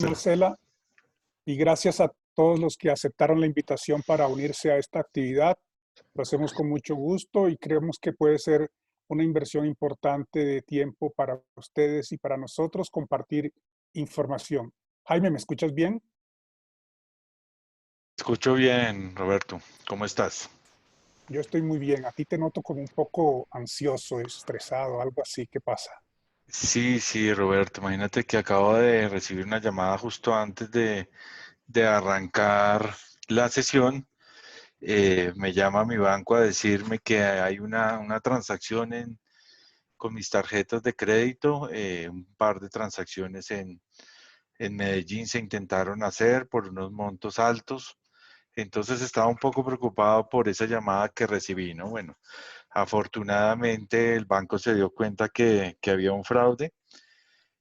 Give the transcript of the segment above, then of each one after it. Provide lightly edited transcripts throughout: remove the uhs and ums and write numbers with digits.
Marcela, y gracias a todos los que aceptaron la invitación para unirse a esta actividad. Lo hacemos con mucho gusto y creemos que puede ser una inversión importante de tiempo para ustedes y para nosotros compartir información. Jaime, ¿me escuchas bien? Escucho bien, Roberto. ¿Cómo estás? Yo estoy muy bien. A ti te noto como un poco ansioso, estresado, algo así. ¿Qué pasa? Sí, Roberto. Imagínate que acabo de recibir una llamada justo antes de arrancar la sesión. Me llama mi banco a decirme que hay una transacción con mis tarjetas de crédito. Un par de transacciones en Medellín se intentaron hacer por unos montos altos. Entonces estaba un poco preocupado por esa llamada que recibí, ¿no? Bueno, afortunadamente el banco se dio cuenta que había un fraude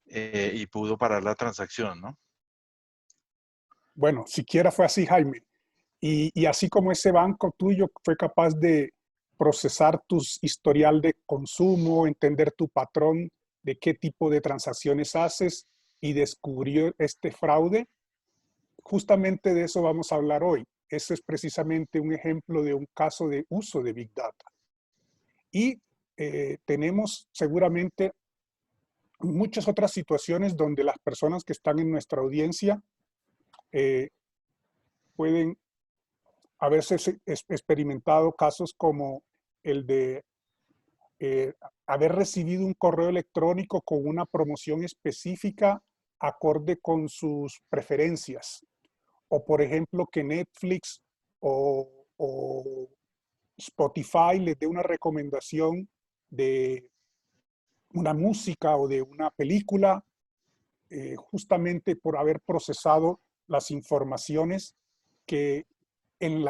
y pudo parar la transacción, ¿no? Bueno, siquiera fue así, Jaime. Y así como ese banco tuyo fue capaz de procesar tu historial de consumo, entender tu patrón de qué tipo de transacciones haces y descubrió este fraude, justamente de eso vamos a hablar hoy. Ese es precisamente un ejemplo de un caso de uso de Big Data. Y tenemos seguramente muchas otras situaciones donde las personas que están en nuestra audiencia eh, pueden haberse experimentado casos como el de eh, haber recibido un correo electrónico con una promoción específica acorde con sus preferencias. O por ejemplo que Netflix o Spotify les dé una recomendación de una música o de una película, justamente por haber procesado las informaciones que en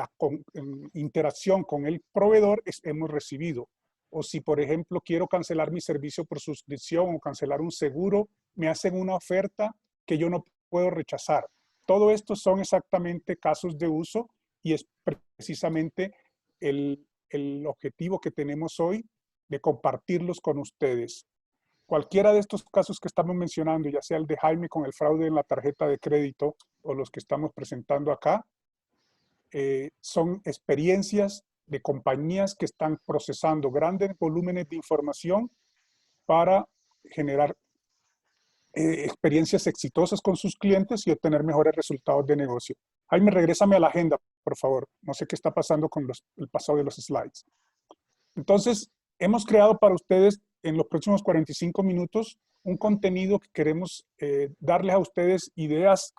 interacción con el proveedor hemos recibido. O si, por ejemplo, quiero cancelar mi servicio por suscripción o cancelar un seguro, me hacen una oferta que yo no puedo rechazar. Todo esto son exactamente casos de uso y es precisamente el objetivo que tenemos hoy de compartirlos con ustedes. Cualquiera de estos casos que estamos mencionando, ya sea el de Jaime con el fraude en la tarjeta de crédito o los que estamos presentando acá, son experiencias de compañías que están procesando grandes volúmenes de información para generar experiencias exitosas con sus clientes y obtener mejores resultados de negocio. Jaime, regrésame a la agenda, por favor. No sé qué está pasando con el pasado de los slides. Entonces, hemos creado para ustedes en los próximos 45 minutos un contenido que queremos darles a ustedes ideas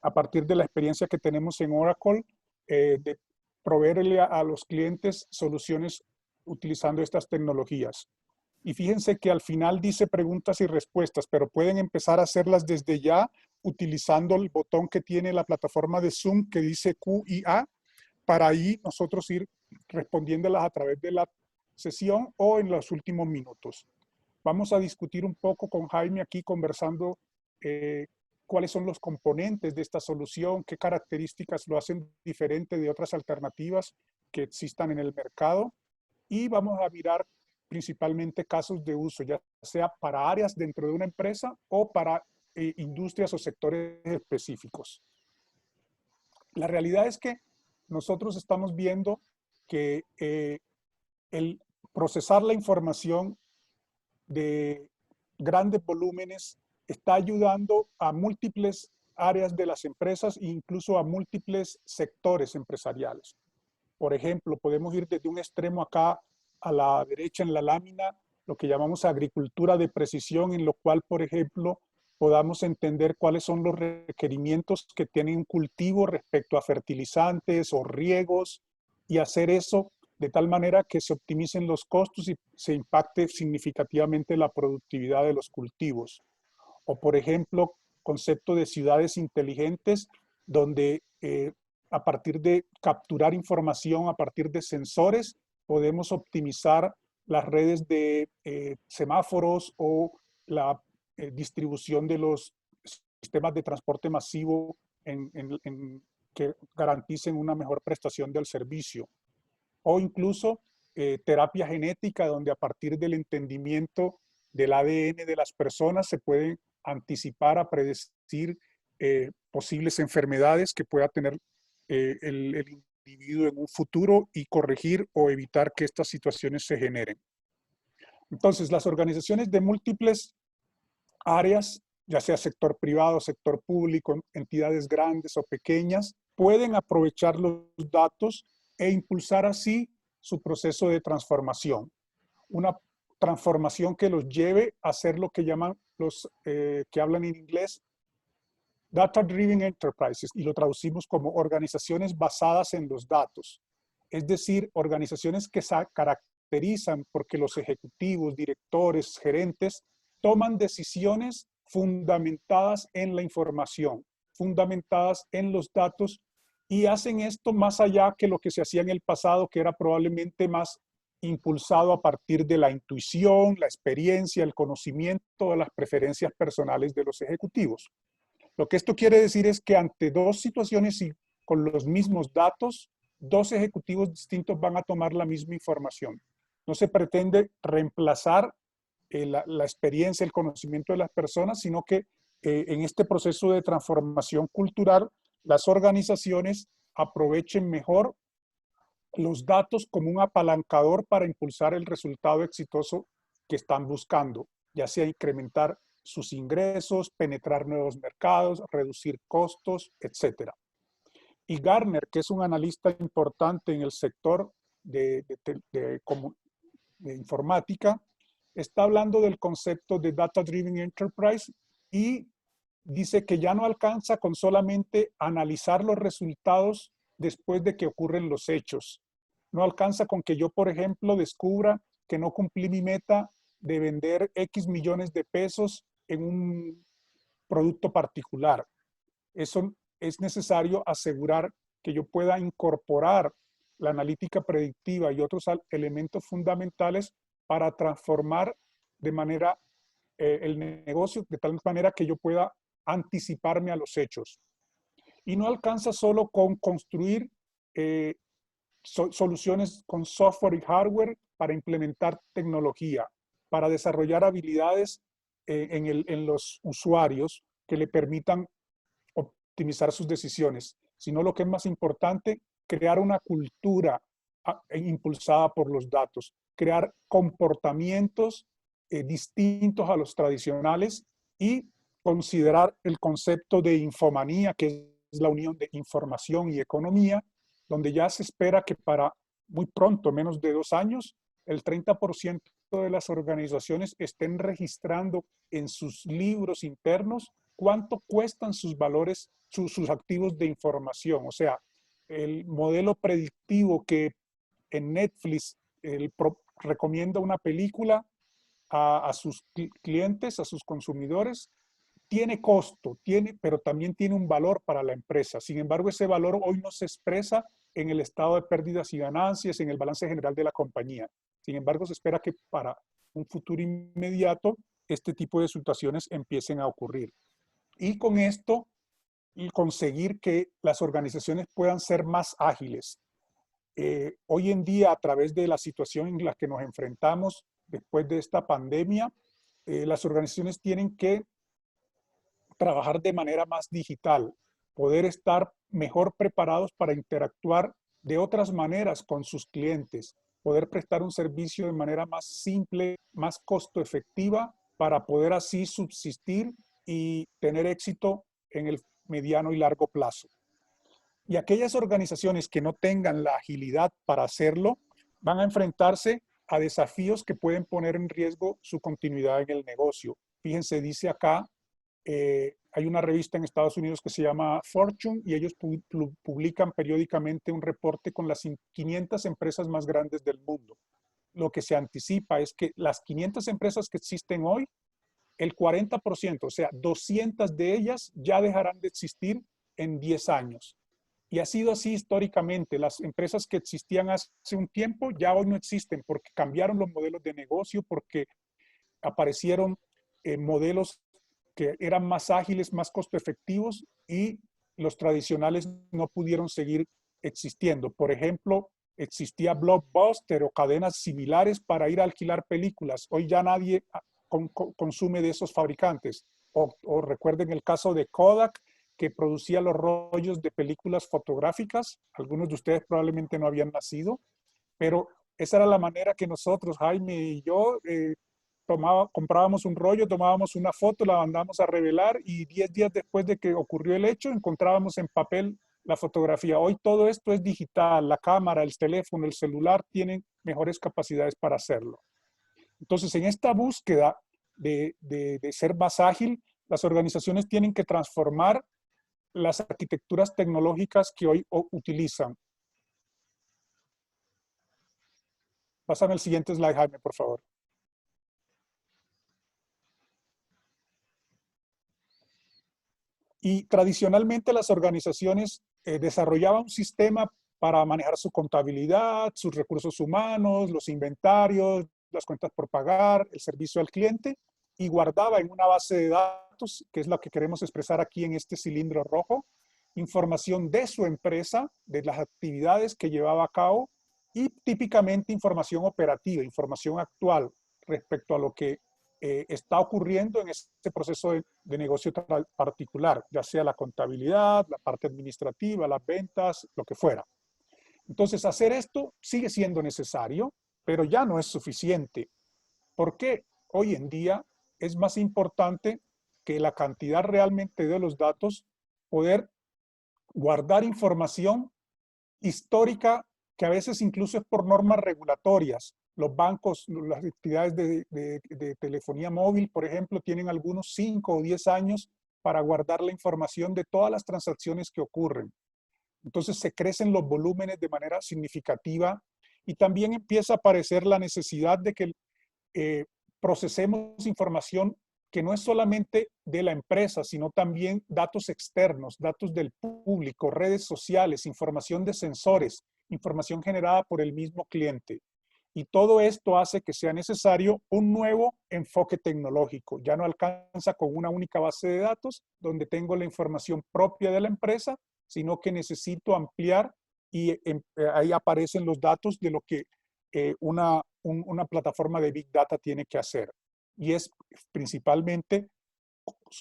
a partir de la experiencia que tenemos en Oracle, de proveerle a los clientes soluciones utilizando estas tecnologías. Y fíjense que al final dice preguntas y respuestas, pero pueden empezar a hacerlas desde ya utilizando el botón que tiene la plataforma de Zoom que dice Q&A, para ahí nosotros ir respondiéndolas a través de la sesión o en los últimos minutos. Vamos a discutir un poco con Jaime aquí conversando cuáles son los componentes de esta solución, qué características lo hacen diferente de otras alternativas que existan en el mercado, y vamos a mirar principalmente casos de uso, ya sea para áreas dentro de una empresa o para industrias o sectores específicos. La realidad es que nosotros estamos viendo que el procesar la información de grandes volúmenes está ayudando a múltiples áreas de las empresas e incluso a múltiples sectores empresariales. Por ejemplo, podemos ir desde un extremo acá a la derecha en la lámina, lo que llamamos agricultura de precisión, en lo cual, por ejemplo, podamos entender cuáles son los requerimientos que tiene un cultivo respecto a fertilizantes o riegos y hacer eso de tal manera que se optimicen los costos y se impacte significativamente la productividad de los cultivos. O, por ejemplo, concepto de ciudades inteligentes, donde a partir de capturar información, a partir de sensores, podemos optimizar las redes de semáforos o la distribución de los sistemas de transporte masivo que garanticen una mejor prestación del servicio. O incluso terapia genética, donde a partir del entendimiento del ADN de las personas se pueden anticipar a predecir posibles enfermedades que pueda tener el individuo en un futuro y corregir o evitar que estas situaciones se generen. Entonces, las organizaciones de múltiples áreas, ya sea sector privado, sector público, entidades grandes o pequeñas, pueden aprovechar los datos e impulsar así su proceso de transformación. Una transformación que los lleve a hacer lo que llaman los que hablan en inglés Data Driven Enterprises, y lo traducimos como organizaciones basadas en los datos. Es decir, organizaciones que se caracterizan porque los ejecutivos, directores, gerentes toman decisiones fundamentadas en la información, fundamentadas en los datos, y hacen esto más allá que lo que se hacía en el pasado, que era probablemente más impulsado a partir de la intuición, la experiencia, el conocimiento de las preferencias personales de los ejecutivos. Lo que esto quiere decir es que ante dos situaciones y con los mismos datos, dos ejecutivos distintos van a tomar la misma información. No se pretende reemplazar la experiencia, el conocimiento de las personas, sino que en este proceso de transformación cultural, las organizaciones aprovechen mejor los datos como un apalancador para impulsar el resultado exitoso que están buscando, ya sea incrementar sus ingresos, penetrar nuevos mercados, reducir costos, etc. Y Gartner, que es un analista importante en el sector de informática, está hablando del concepto de Data Driven Enterprise y dice que ya no alcanza con solamente analizar los resultados después de que ocurren los hechos. No alcanza con que yo, por ejemplo, descubra que no cumplí mi meta de vender X millones de pesos en un producto particular. Eso es necesario asegurar que yo pueda incorporar la analítica predictiva y otros elementos fundamentales para transformar de manera el negocio de tal manera que yo pueda anticiparme a los hechos. Y no alcanza solo con construir soluciones con software y hardware para implementar tecnología, para desarrollar habilidades en los usuarios que le permitan optimizar sus decisiones, sino lo que es más importante, crear una cultura impulsada por los datos, crear comportamientos distintos a los tradicionales y considerar el concepto de infomanía, que es la unión de información y economía, donde ya se espera que para muy pronto, menos de 2 años, el 30% de las organizaciones estén registrando en sus libros internos cuánto cuestan sus valores, sus activos de información. O sea, el modelo predictivo que en Netflix recomienda una película a sus clientes, a sus consumidores, tiene costo, pero también tiene un valor para la empresa. Sin embargo, ese valor hoy no se expresa en el estado de pérdidas y ganancias, en el balance general de la compañía. Sin embargo, se espera que para un futuro inmediato este tipo de situaciones empiecen a ocurrir. Y con esto, conseguir que las organizaciones puedan ser más ágiles. Hoy en día, a través de la situación en la que nos enfrentamos después de esta pandemia, las organizaciones tienen que trabajar de manera más digital, poder estar mejor preparados para interactuar de otras maneras con sus clientes, poder prestar un servicio de manera más simple, más costo efectiva, para poder así subsistir y tener éxito en el mediano y largo plazo. Y aquellas organizaciones que no tengan la agilidad para hacerlo, van a enfrentarse a desafíos que pueden poner en riesgo su continuidad en el negocio. Fíjense, dice acá, hay una revista en Estados Unidos que se llama Fortune y ellos publican periódicamente un reporte con las 500 empresas más grandes del mundo. Lo que se anticipa es que las 500 empresas que existen hoy, el 40%, o sea, 200 de ellas ya dejarán de existir en 10 años. Y ha sido así históricamente. Las empresas que existían hace un tiempo ya hoy no existen porque cambiaron los modelos de negocio, porque aparecieron modelos que eran más ágiles, más costo efectivos y los tradicionales no pudieron seguir existiendo. Por ejemplo, existía Blockbuster o cadenas similares para ir a alquilar películas. Hoy ya nadie consume de esos fabricantes. O recuerden el caso de Kodak, que producía los rollos de películas fotográficas. Algunos de ustedes probablemente no habían nacido, pero esa era la manera que nosotros, Jaime y yo, comprábamos un rollo, tomábamos una foto, la mandábamos a revelar y 10 días después de que ocurrió el hecho, encontrábamos en papel la fotografía. Hoy todo esto es digital, la cámara, el teléfono, el celular tienen mejores capacidades para hacerlo. Entonces, en esta búsqueda de ser más ágil, las organizaciones tienen que transformar las arquitecturas tecnológicas que hoy utilizan. Pásame el siguiente slide, Jaime, por favor. Y tradicionalmente las organizaciones desarrollaban un sistema para manejar su contabilidad, sus recursos humanos, los inventarios, las cuentas por pagar, el servicio al cliente, y guardaba en una base de datos, que es la que queremos expresar aquí en este cilindro rojo, información de su empresa, de las actividades que llevaba a cabo, y típicamente información operativa, información actual respecto a lo que está ocurriendo en este proceso de negocio particular, ya sea la contabilidad, la parte administrativa, las ventas, lo que fuera. Entonces, hacer esto sigue siendo necesario, pero ya no es suficiente. ¿Por qué? Hoy en día es más importante que la cantidad realmente de los datos, poder guardar información histórica que a veces incluso es por normas regulatorias. Los bancos, las entidades de telefonía móvil, por ejemplo, tienen algunos 5 o 10 años para guardar la información de todas las transacciones que ocurren. Entonces se crecen los volúmenes de manera significativa y también empieza a aparecer la necesidad de que procesemos información que no es solamente de la empresa, sino también datos externos, datos del público, redes sociales, información de sensores, información generada por el mismo cliente. Y todo esto hace que sea necesario un nuevo enfoque tecnológico. Ya no alcanza con una única base de datos donde tengo la información propia de la empresa, sino que necesito ampliar y ahí aparecen los datos de lo que una plataforma de Big Data tiene que hacer. Y es principalmente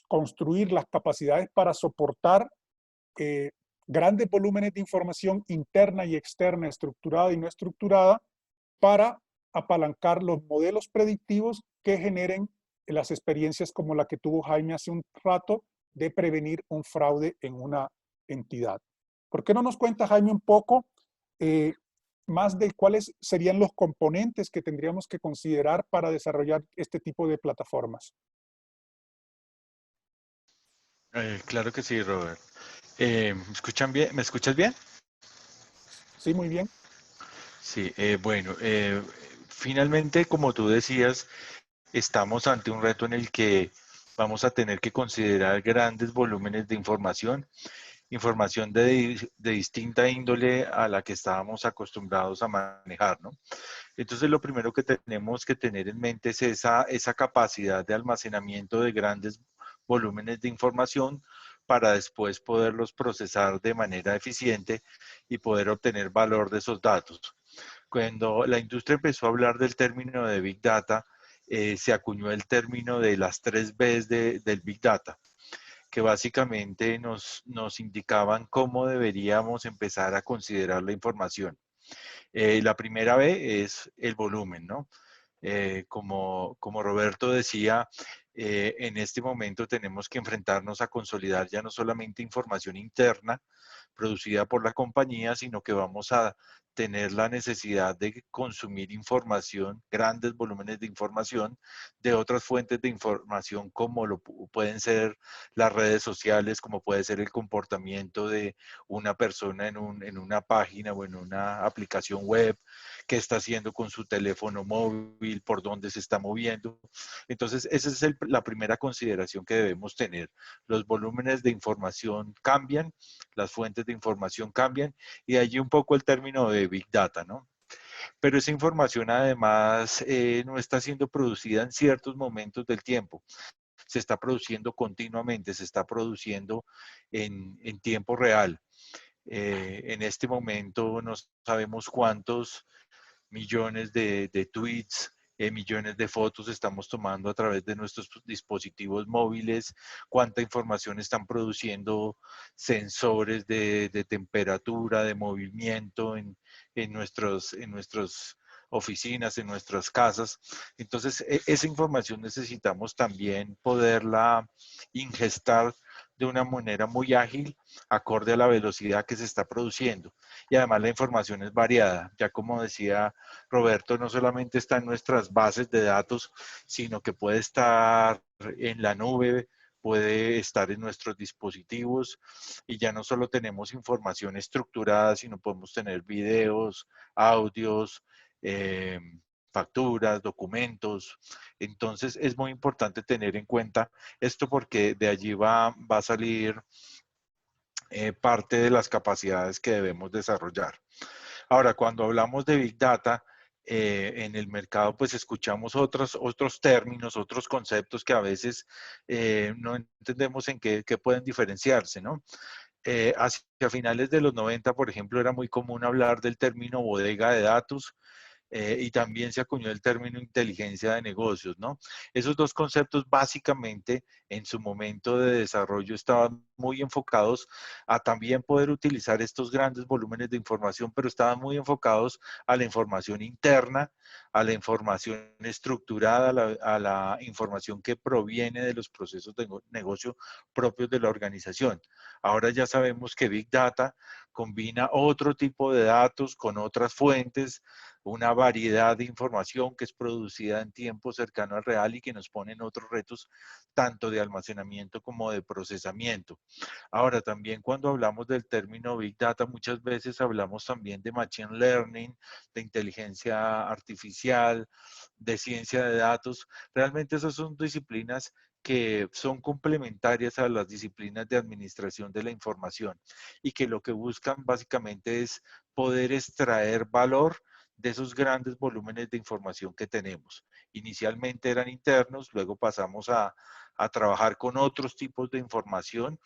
construir las capacidades para soportar grandes volúmenes de información interna y externa, estructurada y no estructurada, para apalancar los modelos predictivos que generen las experiencias como la que tuvo Jaime hace un rato de prevenir un fraude en una entidad. ¿Por qué no nos cuenta, Jaime, un poco más de cuáles serían los componentes que tendríamos que considerar para desarrollar este tipo de plataformas? Claro que sí, Robert. ¿Me escuchan bien? ¿Me escuchas bien? Sí, muy bien. Sí, bueno, finalmente, como tú decías, estamos ante un reto en el que vamos a tener que considerar grandes volúmenes de información, información de distinta índole a la que estábamos acostumbrados a manejar, ¿no? Entonces, lo primero que tenemos que tener en mente es esa capacidad de almacenamiento de grandes volúmenes de información para después poderlos procesar de manera eficiente y poder obtener valor de esos datos. Cuando la industria empezó a hablar del término de Big Data, se acuñó el término de las 3 Bs del Big Data, que básicamente nos indicaban cómo deberíamos empezar a considerar la información. La primera B es el volumen, ¿no? Como Roberto decía, en este momento tenemos que enfrentarnos a consolidar ya no solamente información interna producida por la compañía, sino que vamos a tener la necesidad de consumir información, grandes volúmenes de información de otras fuentes de información como lo pueden ser las redes sociales, como puede ser el comportamiento de una persona en una página o en una aplicación web, qué está haciendo con su teléfono móvil, por dónde se está moviendo. Entonces, esa es la primera consideración que debemos tener. Los volúmenes de información cambian, las fuentes de información cambian y allí un poco el término de Big Data, ¿no? Pero esa información además no está siendo producida en ciertos momentos del tiempo. Se está produciendo continuamente, se está produciendo en tiempo real. En este momento no sabemos cuántos millones de tweets millones de fotos estamos tomando a través de nuestros dispositivos móviles, cuánta información están produciendo sensores de temperatura, de movimiento en nuestros oficinas, en nuestras casas. Entonces, esa información necesitamos también poderla ingestar de una manera muy ágil, acorde a la velocidad que se está produciendo. Y además la información es variada. Ya como decía Roberto, no solamente está en nuestras bases de datos, sino que puede estar en la nube, puede estar en nuestros dispositivos, y ya no solo tenemos información estructurada, sino podemos tener videos, audios, facturas, documentos. Entonces es muy importante tener en cuenta esto, porque de allí va a salir parte de las capacidades que debemos desarrollar. Ahora, cuando hablamos de Big Data, en el mercado pues escuchamos otros términos, otros conceptos que a veces no entendemos en qué pueden diferenciarse, ¿no? Hacia finales de los 90, por ejemplo, era muy común hablar del término bodega de datos, y también se acuñó el término inteligencia de negocios, ¿no? Esos dos conceptos básicamente en su momento de desarrollo estaban muy enfocados a también poder utilizar estos grandes volúmenes de información, pero estaban muy enfocados a la información interna, a la información estructurada, a la información que proviene de los procesos de negocio propios de la organización. Ahora ya sabemos que Big Data combina otro tipo de datos con otras fuentes, una variedad de información que es producida en tiempo cercano al real y que nos ponen otros retos, tanto de almacenamiento como de procesamiento. Ahora, también cuando hablamos del término Big Data, muchas veces hablamos también de Machine Learning, de inteligencia artificial, de ciencia de datos. Realmente esas son disciplinas que son complementarias a las disciplinas de administración de la información y que lo que buscan básicamente es poder extraer valor de esos grandes volúmenes de información que tenemos. Inicialmente eran internos, luego pasamos a trabajar con otros tipos de información,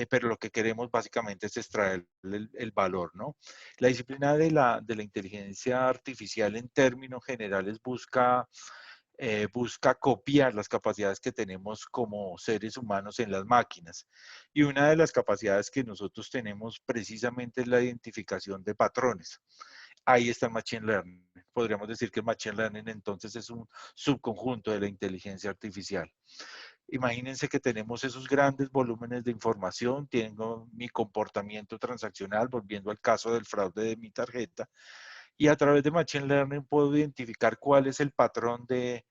pero lo que queremos básicamente es extraer el valor, ¿no? La disciplina de la inteligencia artificial en términos generales busca copiar las capacidades que tenemos como seres humanos en las máquinas. Y una de las capacidades que nosotros tenemos precisamente es la identificación de patrones. Ahí está el Machine Learning. Podríamos decir que el Machine Learning entonces es un subconjunto de la inteligencia artificial. Imagínense que tenemos esos grandes volúmenes de información, tengo mi comportamiento transaccional, volviendo al caso del fraude de mi tarjeta, y a través de Machine Learning puedo identificar cuál es el patrón de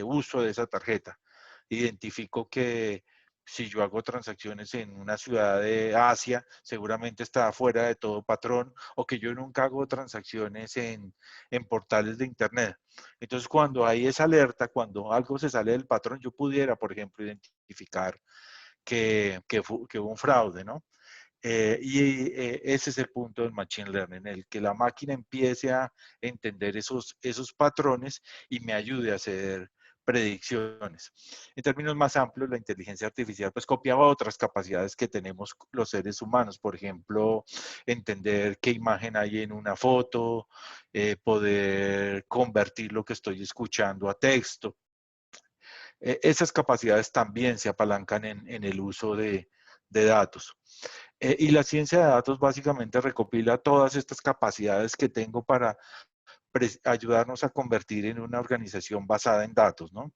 uso de esa tarjeta. Identifico que si yo hago transacciones en una ciudad de Asia, seguramente está fuera de todo patrón, o que yo nunca hago transacciones en portales de Internet. Entonces, cuando hay esa alerta, cuando algo se sale del patrón, yo pudiera, por ejemplo, identificar que hubo un fraude, ¿no? Ese es el punto del Machine Learning, el que la máquina empiece a entender esos patrones y me ayude a hacer predicciones. En términos más amplios, la inteligencia artificial pues copiaba otras capacidades que tenemos los seres humanos, por ejemplo, entender qué imagen hay en una foto, poder convertir lo que estoy escuchando a texto. Esas capacidades también se apalancan en el uso de datos. Y la ciencia de datos básicamente recopila todas estas capacidades que tengo para ayudarnos a convertir en una organización basada en datos, ¿no?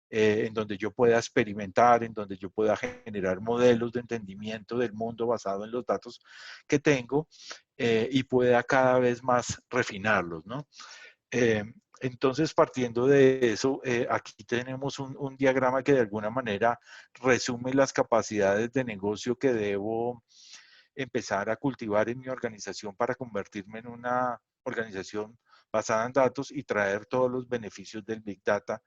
En donde yo pueda experimentar, en donde yo pueda generar modelos de entendimiento del mundo basado en los datos que tengo, y pueda cada vez más refinarlos, ¿no? Eh, entonces, partiendo de eso, aquí tenemos un diagrama que de alguna manera resume las capacidades de negocio que debo empezar a cultivar en mi organización para convertirme en una organización basada en datos y traer todos los beneficios del Big Data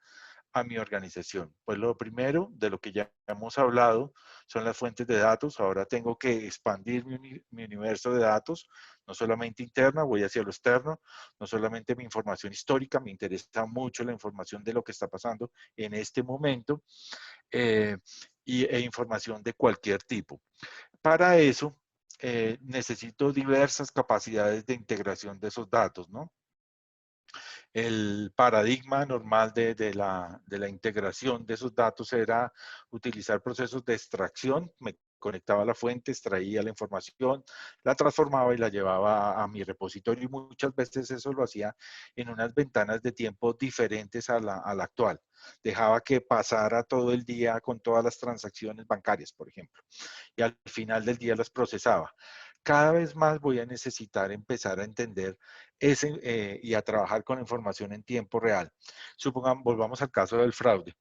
a mi organización. Pues lo primero, de lo que ya hemos hablado, son las fuentes de datos. Ahora tengo que expandir mi universo de datos, no solamente interna, voy hacia lo externo, no solamente mi información histórica, me interesa mucho la información de lo que está pasando en este momento, eh, e información de cualquier tipo. Para eso, necesito diversas capacidades de integración de esos datos, ¿no? El paradigma normal de la integración de esos datos era utilizar procesos de extracción. Me conectaba a la fuente, extraía la información, la transformaba y la llevaba a mi repositorio, y muchas veces eso lo hacía en unas ventanas de tiempo diferentes a la actual. Dejaba que pasara todo el día con todas las transacciones bancarias, por ejemplo, y al final del día las procesaba. Cada vez más voy a necesitar empezar a entender y a trabajar con información en tiempo real. Supongamos, volvamos al caso del fraude.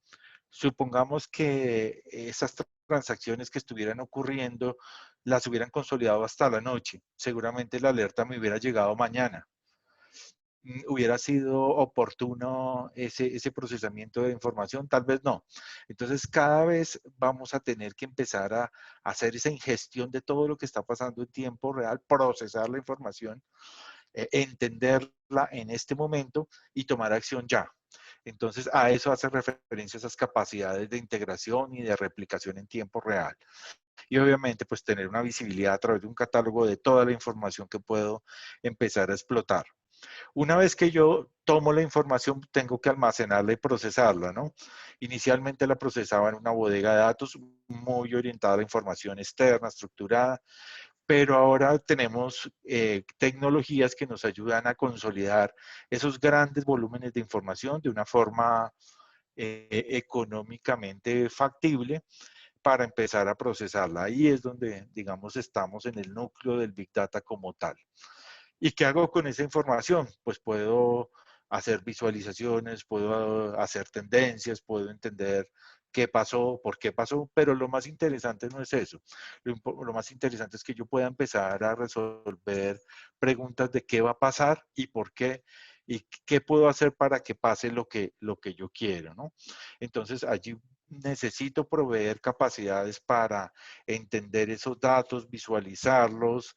Supongamos que esas transacciones que estuvieran ocurriendo las hubieran consolidado hasta la noche. Seguramente la alerta me hubiera llegado mañana. ¿Hubiera sido oportuno ese procesamiento de información? Tal vez no. Entonces, cada vez vamos a tener que empezar a hacer esa ingestión de todo lo que está pasando en tiempo real, procesar la información, entenderla en este momento y tomar acción ya. Entonces, a eso hace referencia esas capacidades de integración y de replicación en tiempo real. Y obviamente, pues tener una visibilidad a través de un catálogo de toda la información que puedo empezar a explotar. Una vez que yo tomo la información, tengo que almacenarla y procesarla, ¿no? Inicialmente la procesaba en una bodega de datos muy orientada a la información externa, estructurada, pero ahora tenemos tecnologías que nos ayudan a consolidar esos grandes volúmenes de información de una forma económicamente factible para empezar a procesarla. Ahí es donde, digamos, estamos en el núcleo del Big Data como tal. ¿Y qué hago con esa información? Pues puedo hacer visualizaciones, puedo hacer tendencias, puedo entender qué pasó, por qué pasó, pero lo más interesante no es eso. Lo más interesante es que yo pueda empezar a resolver preguntas de qué va a pasar y por qué, y qué puedo hacer para que pase lo que yo quiero, ¿no? Entonces, allí necesito proveer capacidades para entender esos datos, visualizarlos,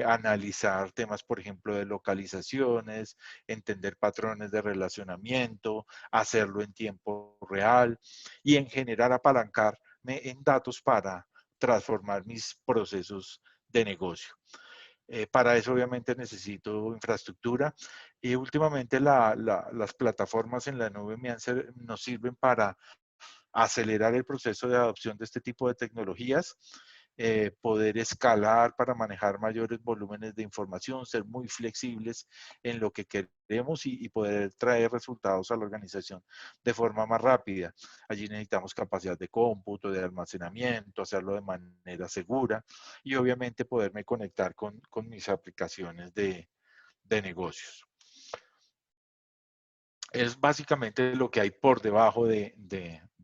analizar temas, por ejemplo, de localizaciones, entender patrones de relacionamiento, hacerlo en tiempo real y en general apalancarme en datos para transformar mis procesos de negocio. Para eso obviamente necesito infraestructura y últimamente las plataformas en la nube nos sirven para acelerar el proceso de adopción de este tipo de tecnologías, poder escalar para manejar mayores volúmenes de información, ser muy flexibles en lo que queremos y poder traer resultados a la organización de forma más rápida. Allí necesitamos capacidad de cómputo, de almacenamiento, hacerlo de manera segura y obviamente poderme conectar con mis aplicaciones de negocios. Es básicamente lo que hay por debajo de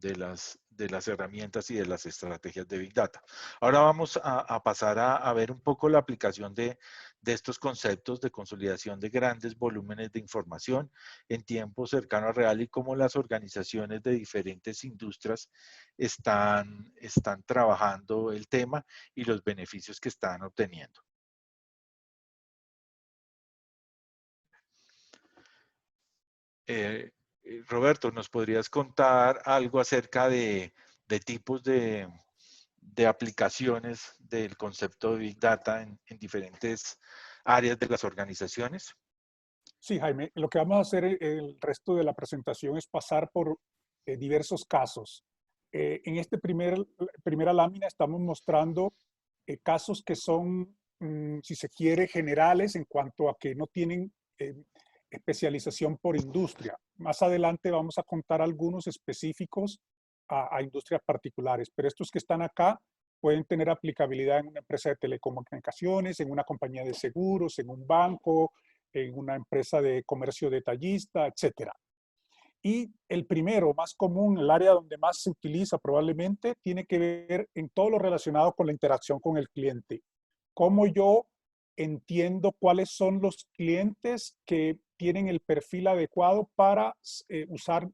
las herramientas y de las estrategias de Big Data. Ahora vamos a pasar a ver un poco la aplicación de estos conceptos de consolidación de grandes volúmenes de información en tiempo cercano al real y cómo las organizaciones de diferentes industrias están trabajando el tema y los beneficios que están obteniendo. Eh, Roberto, ¿nos podrías contar algo acerca de tipos de aplicaciones del concepto de Big Data en diferentes áreas de las organizaciones? Sí, Jaime, lo que vamos a hacer el resto de la presentación es pasar por diversos casos. En esta primera lámina estamos mostrando casos que son, si se quiere, generales en cuanto a que no tienen especialización por industria. Más adelante vamos a contar algunos específicos a industrias particulares, pero estos que están acá pueden tener aplicabilidad en una empresa de telecomunicaciones, en una compañía de seguros, en un banco, en una empresa de comercio detallista, etcétera. Y el primero, más común, el área donde más se utiliza probablemente, tiene que ver en todo lo relacionado con la interacción con el cliente. Cómo yo entiendo cuáles son los clientes que tienen el perfil adecuado para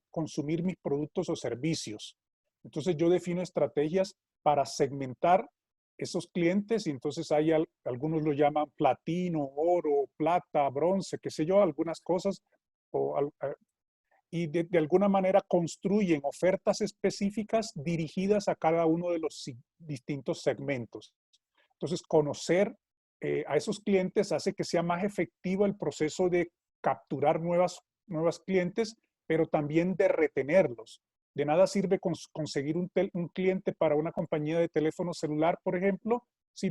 consumir mis productos o servicios. Entonces yo defino estrategias para segmentar esos clientes y entonces hay algunos lo llaman platino, oro, plata, bronce, qué sé yo, algunas cosas o y de alguna manera construyen ofertas específicas dirigidas a cada uno de los distintos segmentos. Entonces, conocer a esos clientes hace que sea más efectivo el proceso de capturar nuevas nuevos clientes, pero también de retenerlos. De nada sirve conseguir un cliente para una compañía de teléfono celular, por ejemplo, si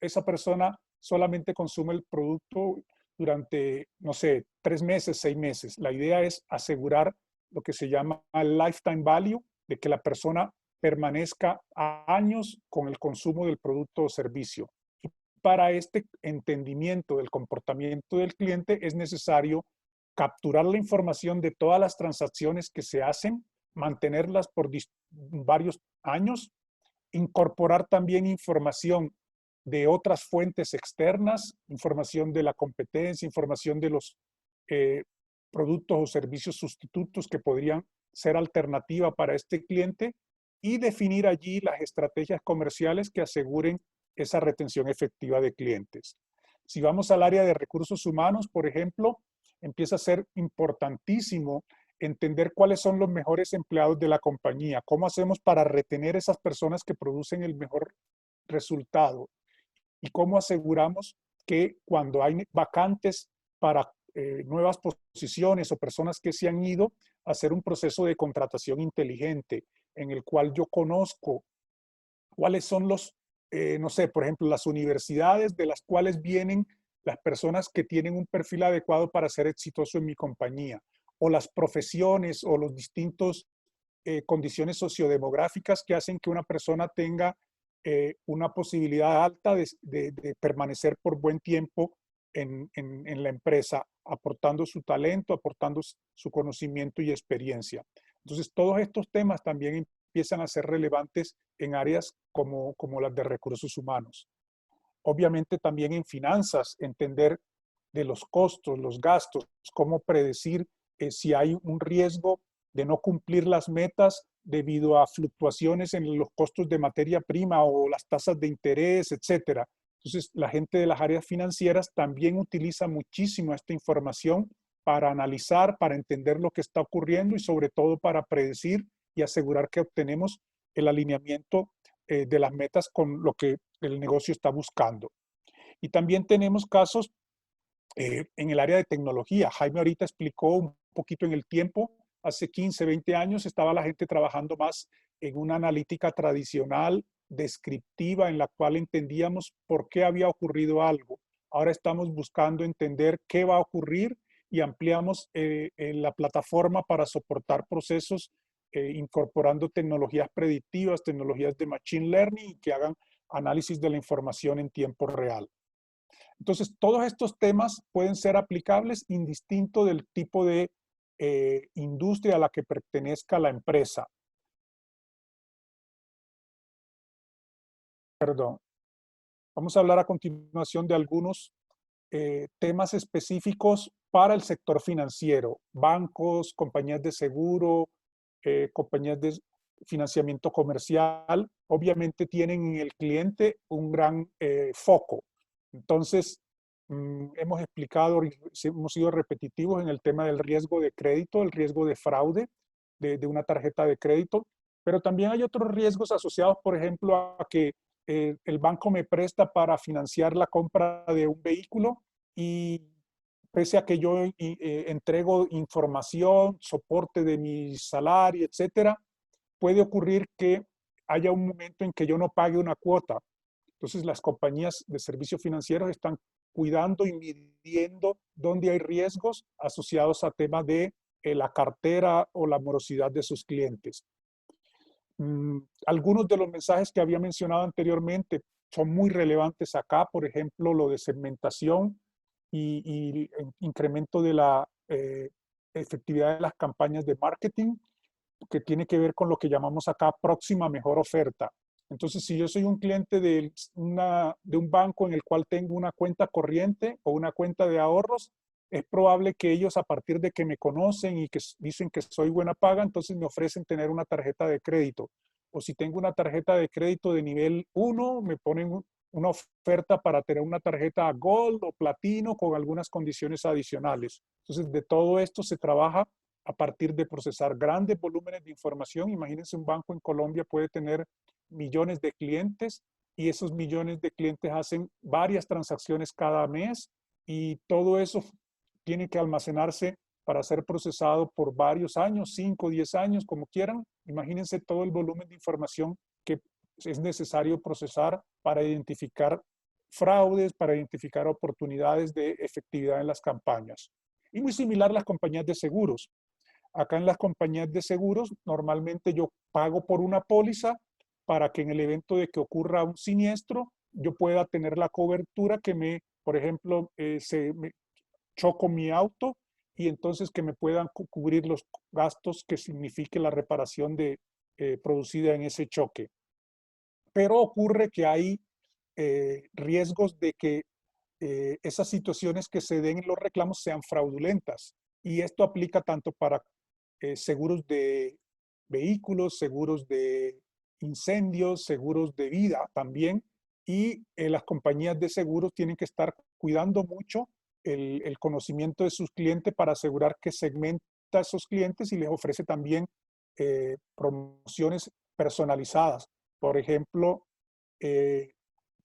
esa persona solamente consume el producto durante, no sé, 3 meses, 6 meses. La idea es asegurar lo que se llama lifetime value, de que la persona permanezca años con el consumo del producto o servicio. Y para este entendimiento del comportamiento del cliente es necesario capturar la información de todas las transacciones que se hacen, mantenerlas por varios años, incorporar también información de otras fuentes externas, información de la competencia, información de los productos o servicios sustitutos que podrían ser alternativa para este cliente y definir allí las estrategias comerciales que aseguren esa retención efectiva de clientes. Si vamos al área de recursos humanos, por ejemplo, empieza a ser importantísimo entender cuáles son los mejores empleados de la compañía, cómo hacemos para retener esas personas que producen el mejor resultado y cómo aseguramos que cuando hay vacantes para nuevas posiciones o personas que se han ido, hacer un proceso de contratación inteligente en el cual yo conozco cuáles son no sé, por ejemplo, las universidades de las cuales vienen las personas que tienen un perfil adecuado para ser exitoso en mi compañía, o las profesiones o los distintos condiciones sociodemográficas que hacen que una persona tenga una posibilidad alta de permanecer por buen tiempo en la empresa, aportando su talento, aportando su conocimiento y experiencia. Entonces, todos estos temas también empiezan a ser relevantes en áreas como las de recursos humanos. Obviamente también en finanzas, entender de los costos, los gastos, cómo predecir si hay un riesgo de no cumplir las metas debido a fluctuaciones en los costos de materia prima o las tasas de interés, etcétera. Entonces, la gente de las áreas financieras también utiliza muchísimo esta información para analizar, para entender lo que está ocurriendo y sobre todo para predecir y asegurar que obtenemos el alineamiento de las metas con lo que el negocio está buscando. Y también tenemos casos en el área de tecnología. Jaime ahorita explicó un poquito en el tiempo. Hace 15, 20 años estaba la gente trabajando más en una analítica tradicional, descriptiva, en la cual entendíamos por qué había ocurrido algo. Ahora estamos buscando entender qué va a ocurrir y ampliamos la plataforma para soportar procesos incorporando tecnologías predictivas, tecnologías de machine learning que hagan análisis de la información en tiempo real. Entonces, todos estos temas pueden ser aplicables indistinto del tipo de industria a la que pertenezca la empresa. Perdón. Vamos a hablar a continuación de algunos temas específicos para el sector financiero. Bancos, compañías de seguro, compañías de financiamiento comercial, obviamente tienen en el cliente un gran foco. Entonces, hemos explicado, hemos sido repetitivos en el tema del riesgo de crédito, el riesgo de fraude de una tarjeta de crédito, pero también hay otros riesgos asociados, por ejemplo, a que el banco me presta para financiar la compra de un vehículo y pese a que yo entrego información, soporte de mi salario, etcétera, puede ocurrir que haya un momento en que yo no pague una cuota. Entonces, las compañías de servicios financieros están cuidando y midiendo dónde hay riesgos asociados a temas de la cartera o la morosidad de sus clientes. Algunos de los mensajes que había mencionado anteriormente son muy relevantes acá, por ejemplo, lo de segmentación y incremento de la efectividad de las campañas de marketing, que tiene que ver con lo que llamamos acá próxima mejor oferta. Entonces, si yo soy un cliente de un banco en el cual tengo una cuenta corriente o una cuenta de ahorros, es probable que ellos, a partir de que me conocen y que dicen que soy buena paga, entonces me ofrecen tener una tarjeta de crédito. O si tengo una tarjeta de crédito de nivel 1, me ponen una oferta para tener una tarjeta Gold o Platino con algunas condiciones adicionales. Entonces, de todo esto se trabaja a partir de procesar grandes volúmenes de información. Imagínense, un banco en Colombia puede tener millones de clientes y esos millones de clientes hacen varias transacciones cada mes y todo eso tiene que almacenarse para ser procesado por varios años, 5, 10 años, como quieran. Imagínense todo el volumen de información que es necesario procesar para identificar fraudes, para identificar oportunidades de efectividad en las campañas. Y muy similar a las compañías de seguros. Acá en las compañías de seguros, normalmente yo pago por una póliza para que en el evento de que ocurra un siniestro, yo pueda tener la cobertura que me, por ejemplo, me choco mi auto y entonces que me puedan cubrir los gastos que signifique la reparación producida en ese choque. Pero ocurre que hay riesgos de que esas situaciones que se den en los reclamos sean fraudulentas. Y esto aplica tanto para seguros de vehículos, seguros de incendios, seguros de vida también. Y las compañías de seguros tienen que estar cuidando mucho el conocimiento de sus clientes para asegurar que segmenta a esos clientes y les ofrece también promociones personalizadas. Por ejemplo, eh,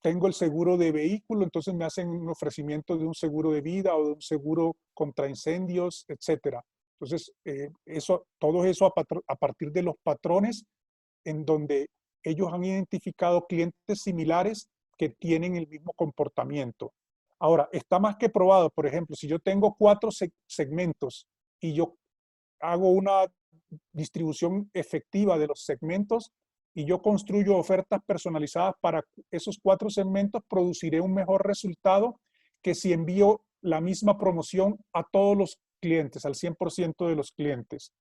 tengo el seguro de vehículo, entonces me hacen un ofrecimiento de un seguro de vida o de un seguro contra incendios, etcétera. Entonces, todo eso a partir de los patrones en donde ellos han identificado clientes similares que tienen el mismo comportamiento. Ahora, está más que probado, por ejemplo, si yo tengo 4 segmentos y yo hago una distribución efectiva de los segmentos y yo construyo ofertas personalizadas para esos 4 segmentos, produciré un mejor resultado que si envío la misma promoción a todos los clientes, al 100% de los clientes.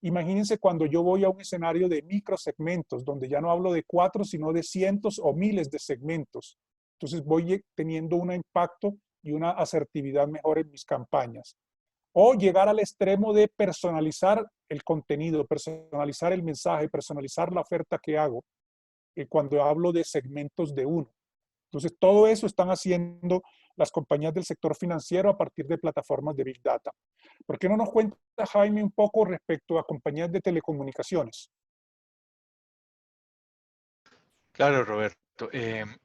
Imagínense cuando yo voy a un escenario de microsegmentos, donde ya no hablo de 4, sino de cientos o miles de segmentos. Entonces voy teniendo un impacto y una asertividad mejor en mis campañas. O llegar al extremo de personalizar el contenido, personalizar el mensaje, personalizar la oferta que hago cuando hablo de segmentos de uno. Entonces, todo eso están haciendo las compañías del sector financiero a partir de plataformas de Big Data. ¿Por qué no nos cuenta, Jaime, un poco respecto a compañías de telecomunicaciones? Claro, Roberto.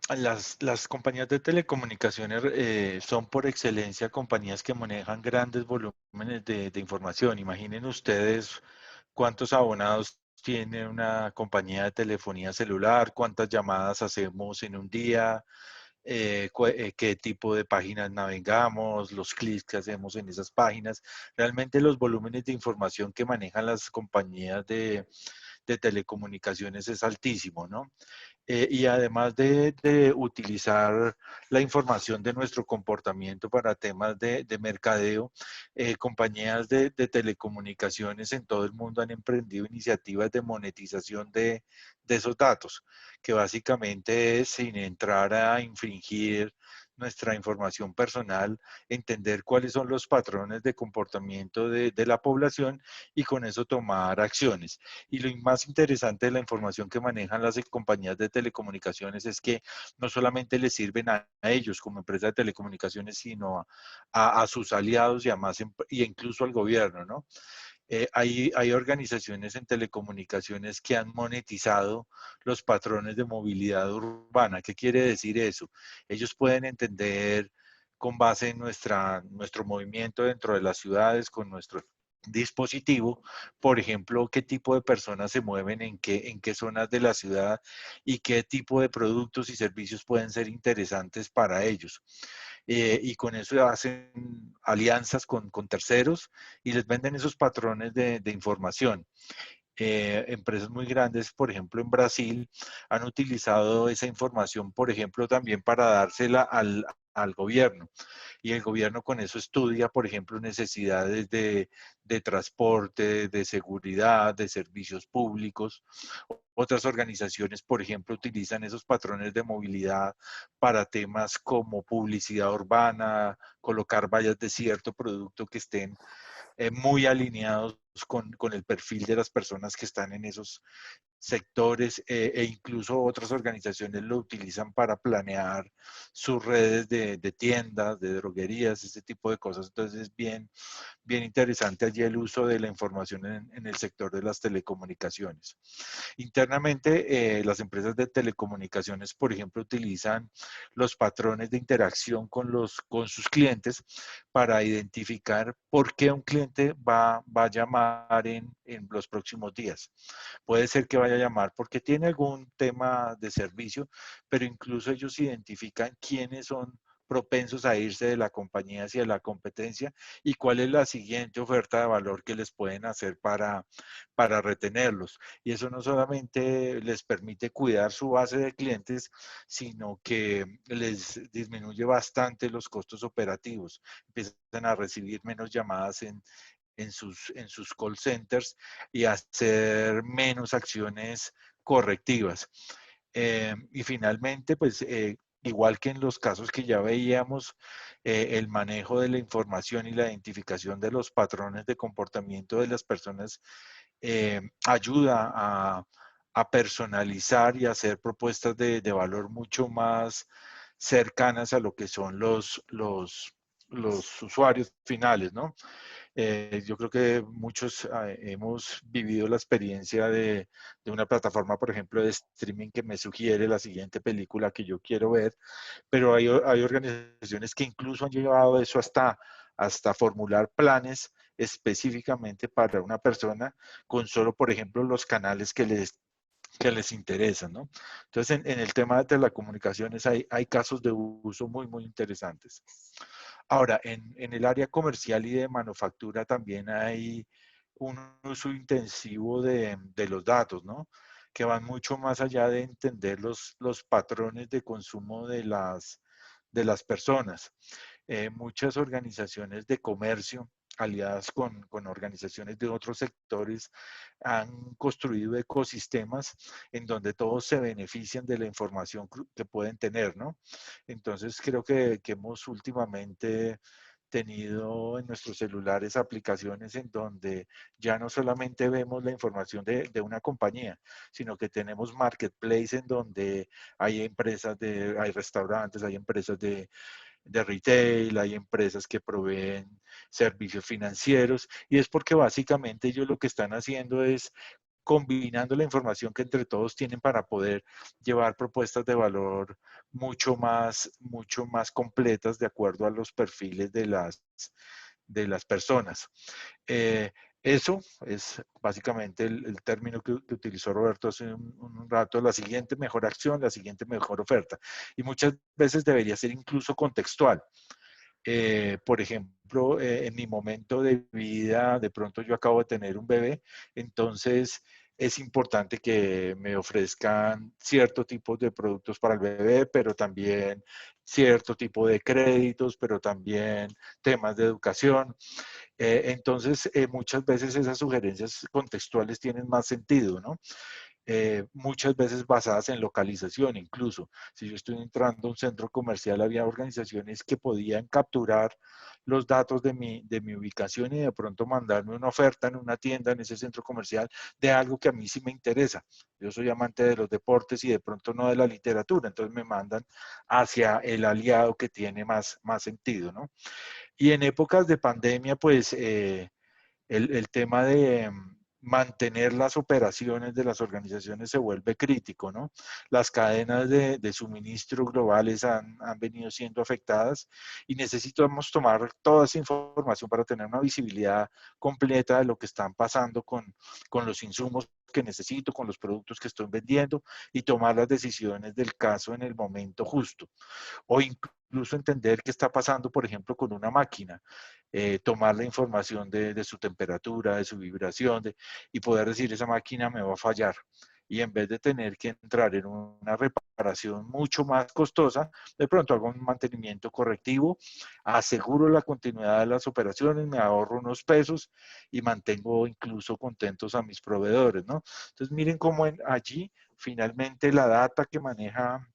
Las compañías de telecomunicaciones son por excelencia compañías que manejan grandes volúmenes de información. Imaginen ustedes cuántos abonados tiene una compañía de telefonía celular, cuántas llamadas hacemos en un día, qué tipo de páginas navegamos, los clics que hacemos en esas páginas. Realmente los volúmenes de información que manejan las compañías de telecomunicaciones es altísimo, ¿no? Y además de utilizar la información de nuestro comportamiento para temas de mercadeo, compañías de telecomunicaciones en todo el mundo han emprendido iniciativas de monetización de esos datos, que básicamente es, sin entrar a infringir nuestra información personal, entender cuáles son los patrones de comportamiento de la población y con eso tomar acciones. Y lo más interesante de la información que manejan las compañías de telecomunicaciones es que no solamente les sirven a ellos como empresa de telecomunicaciones, sino a sus aliados y a más, y incluso al gobierno, ¿no? Hay organizaciones en telecomunicaciones que han monetizado los patrones de movilidad urbana. ¿Qué quiere decir eso? Ellos pueden entender con base en nuestro movimiento dentro de las ciudades, con nuestro dispositivo, por ejemplo, qué tipo de personas se mueven en qué zonas de la ciudad y qué tipo de productos y servicios pueden ser interesantes para ellos. Y con eso hacen alianzas con terceros y les venden esos patrones de información. Empresas muy grandes, por ejemplo, en Brasil, han utilizado esa información, por ejemplo, también para dársela al gobierno. Y el gobierno con eso estudia, por ejemplo, necesidades de transporte, de seguridad, de servicios públicos. Otras organizaciones, por ejemplo, utilizan esos patrones de movilidad para temas como publicidad urbana, colocar vallas de cierto producto que estén muy alineados con el perfil de las personas que están sectores e incluso otras organizaciones lo utilizan para planear sus redes de tiendas, de droguerías, ese tipo de cosas. Entonces es bien interesante allí el uso de la información en el sector de las telecomunicaciones. Internamente, las empresas de telecomunicaciones, por ejemplo, utilizan los patrones de interacción con sus clientes para identificar por qué un cliente va a llamar en los próximos días. Puede ser que vaya a llamar porque tiene algún tema de servicio, pero incluso ellos identifican quiénes son propensos a irse de la compañía hacia la competencia y cuál es la siguiente oferta de valor que les pueden hacer para retenerlos. Y eso no solamente les permite cuidar su base de clientes, sino que les disminuye bastante los costos operativos. Empiezan a recibir menos llamadas en sus call centers y hacer menos acciones correctivas. Y finalmente, pues igual que en los casos que ya veíamos, el manejo de la información y la identificación de los patrones de comportamiento de las personas ayuda a personalizar y hacer propuestas de valor mucho más cercanas a lo que son los usuarios finales, ¿no? Yo creo que muchos hemos vivido la experiencia de una plataforma, por ejemplo, de streaming que me sugiere la siguiente película que yo quiero ver, pero hay organizaciones que incluso han llevado eso hasta formular planes específicamente para una persona con solo, por ejemplo, los canales que les interesan, ¿no? Entonces, en el tema de telecomunicaciones hay casos de uso muy interesantes. Ahora, en el área comercial y de manufactura también hay un uso intensivo de los datos, ¿no? Que van mucho más allá de entender los patrones de consumo de las personas. Muchas organizaciones de comercio aliadas con organizaciones de otros sectores han construido ecosistemas en donde todos se benefician de la información que pueden tener, ¿no? Entonces creo que hemos últimamente tenido en nuestros celulares aplicaciones en donde ya no solamente vemos la información de una compañía, sino que tenemos marketplace en donde hay empresas hay restaurantes, hay empresas de retail, hay empresas que proveen servicios financieros y es porque básicamente ellos lo que están haciendo es combinando la información que entre todos tienen para poder llevar propuestas de valor mucho más completas de acuerdo a los perfiles de las personas. Eh, eso es básicamente el término que utilizó Roberto hace un rato, la siguiente mejor acción, la siguiente mejor oferta. Y muchas veces debería ser incluso contextual. Por ejemplo, en mi momento de vida, de pronto yo acabo de tener un bebé, entonces es importante que me ofrezcan cierto tipo de productos para el bebé, pero también cierto tipo de créditos, pero también temas de educación. Entonces, muchas veces esas sugerencias contextuales tienen más sentido, ¿no? Muchas veces basadas en localización incluso. Si yo estoy entrando a un centro comercial, había organizaciones que podían capturar los datos de mi ubicación y de pronto mandarme una oferta en una tienda, en ese centro comercial, de algo que a mí sí me interesa. Yo soy amante de los deportes y de pronto no de la literatura, entonces me mandan hacia el aliado que tiene más sentido, ¿no? Y en épocas de pandemia, pues el tema de mantener las operaciones de las organizaciones se vuelve crítico, ¿no? Las cadenas de suministro globales han venido siendo afectadas y necesitamos tomar toda esa información para tener una visibilidad completa de lo que están pasando con los insumos que necesito, con los productos que estoy vendiendo y tomar las decisiones del caso en el momento justo. O incluso entender qué está pasando, por ejemplo, con una máquina, tomar la información de su temperatura, de su vibración, y poder decir, esa máquina me va a fallar. Y en vez de tener que entrar en una reparación mucho más costosa, de pronto hago un mantenimiento correctivo, aseguro la continuidad de las operaciones, me ahorro unos pesos y mantengo incluso contentos a mis proveedores, ¿no? Entonces miren cómo allí finalmente la data que maneja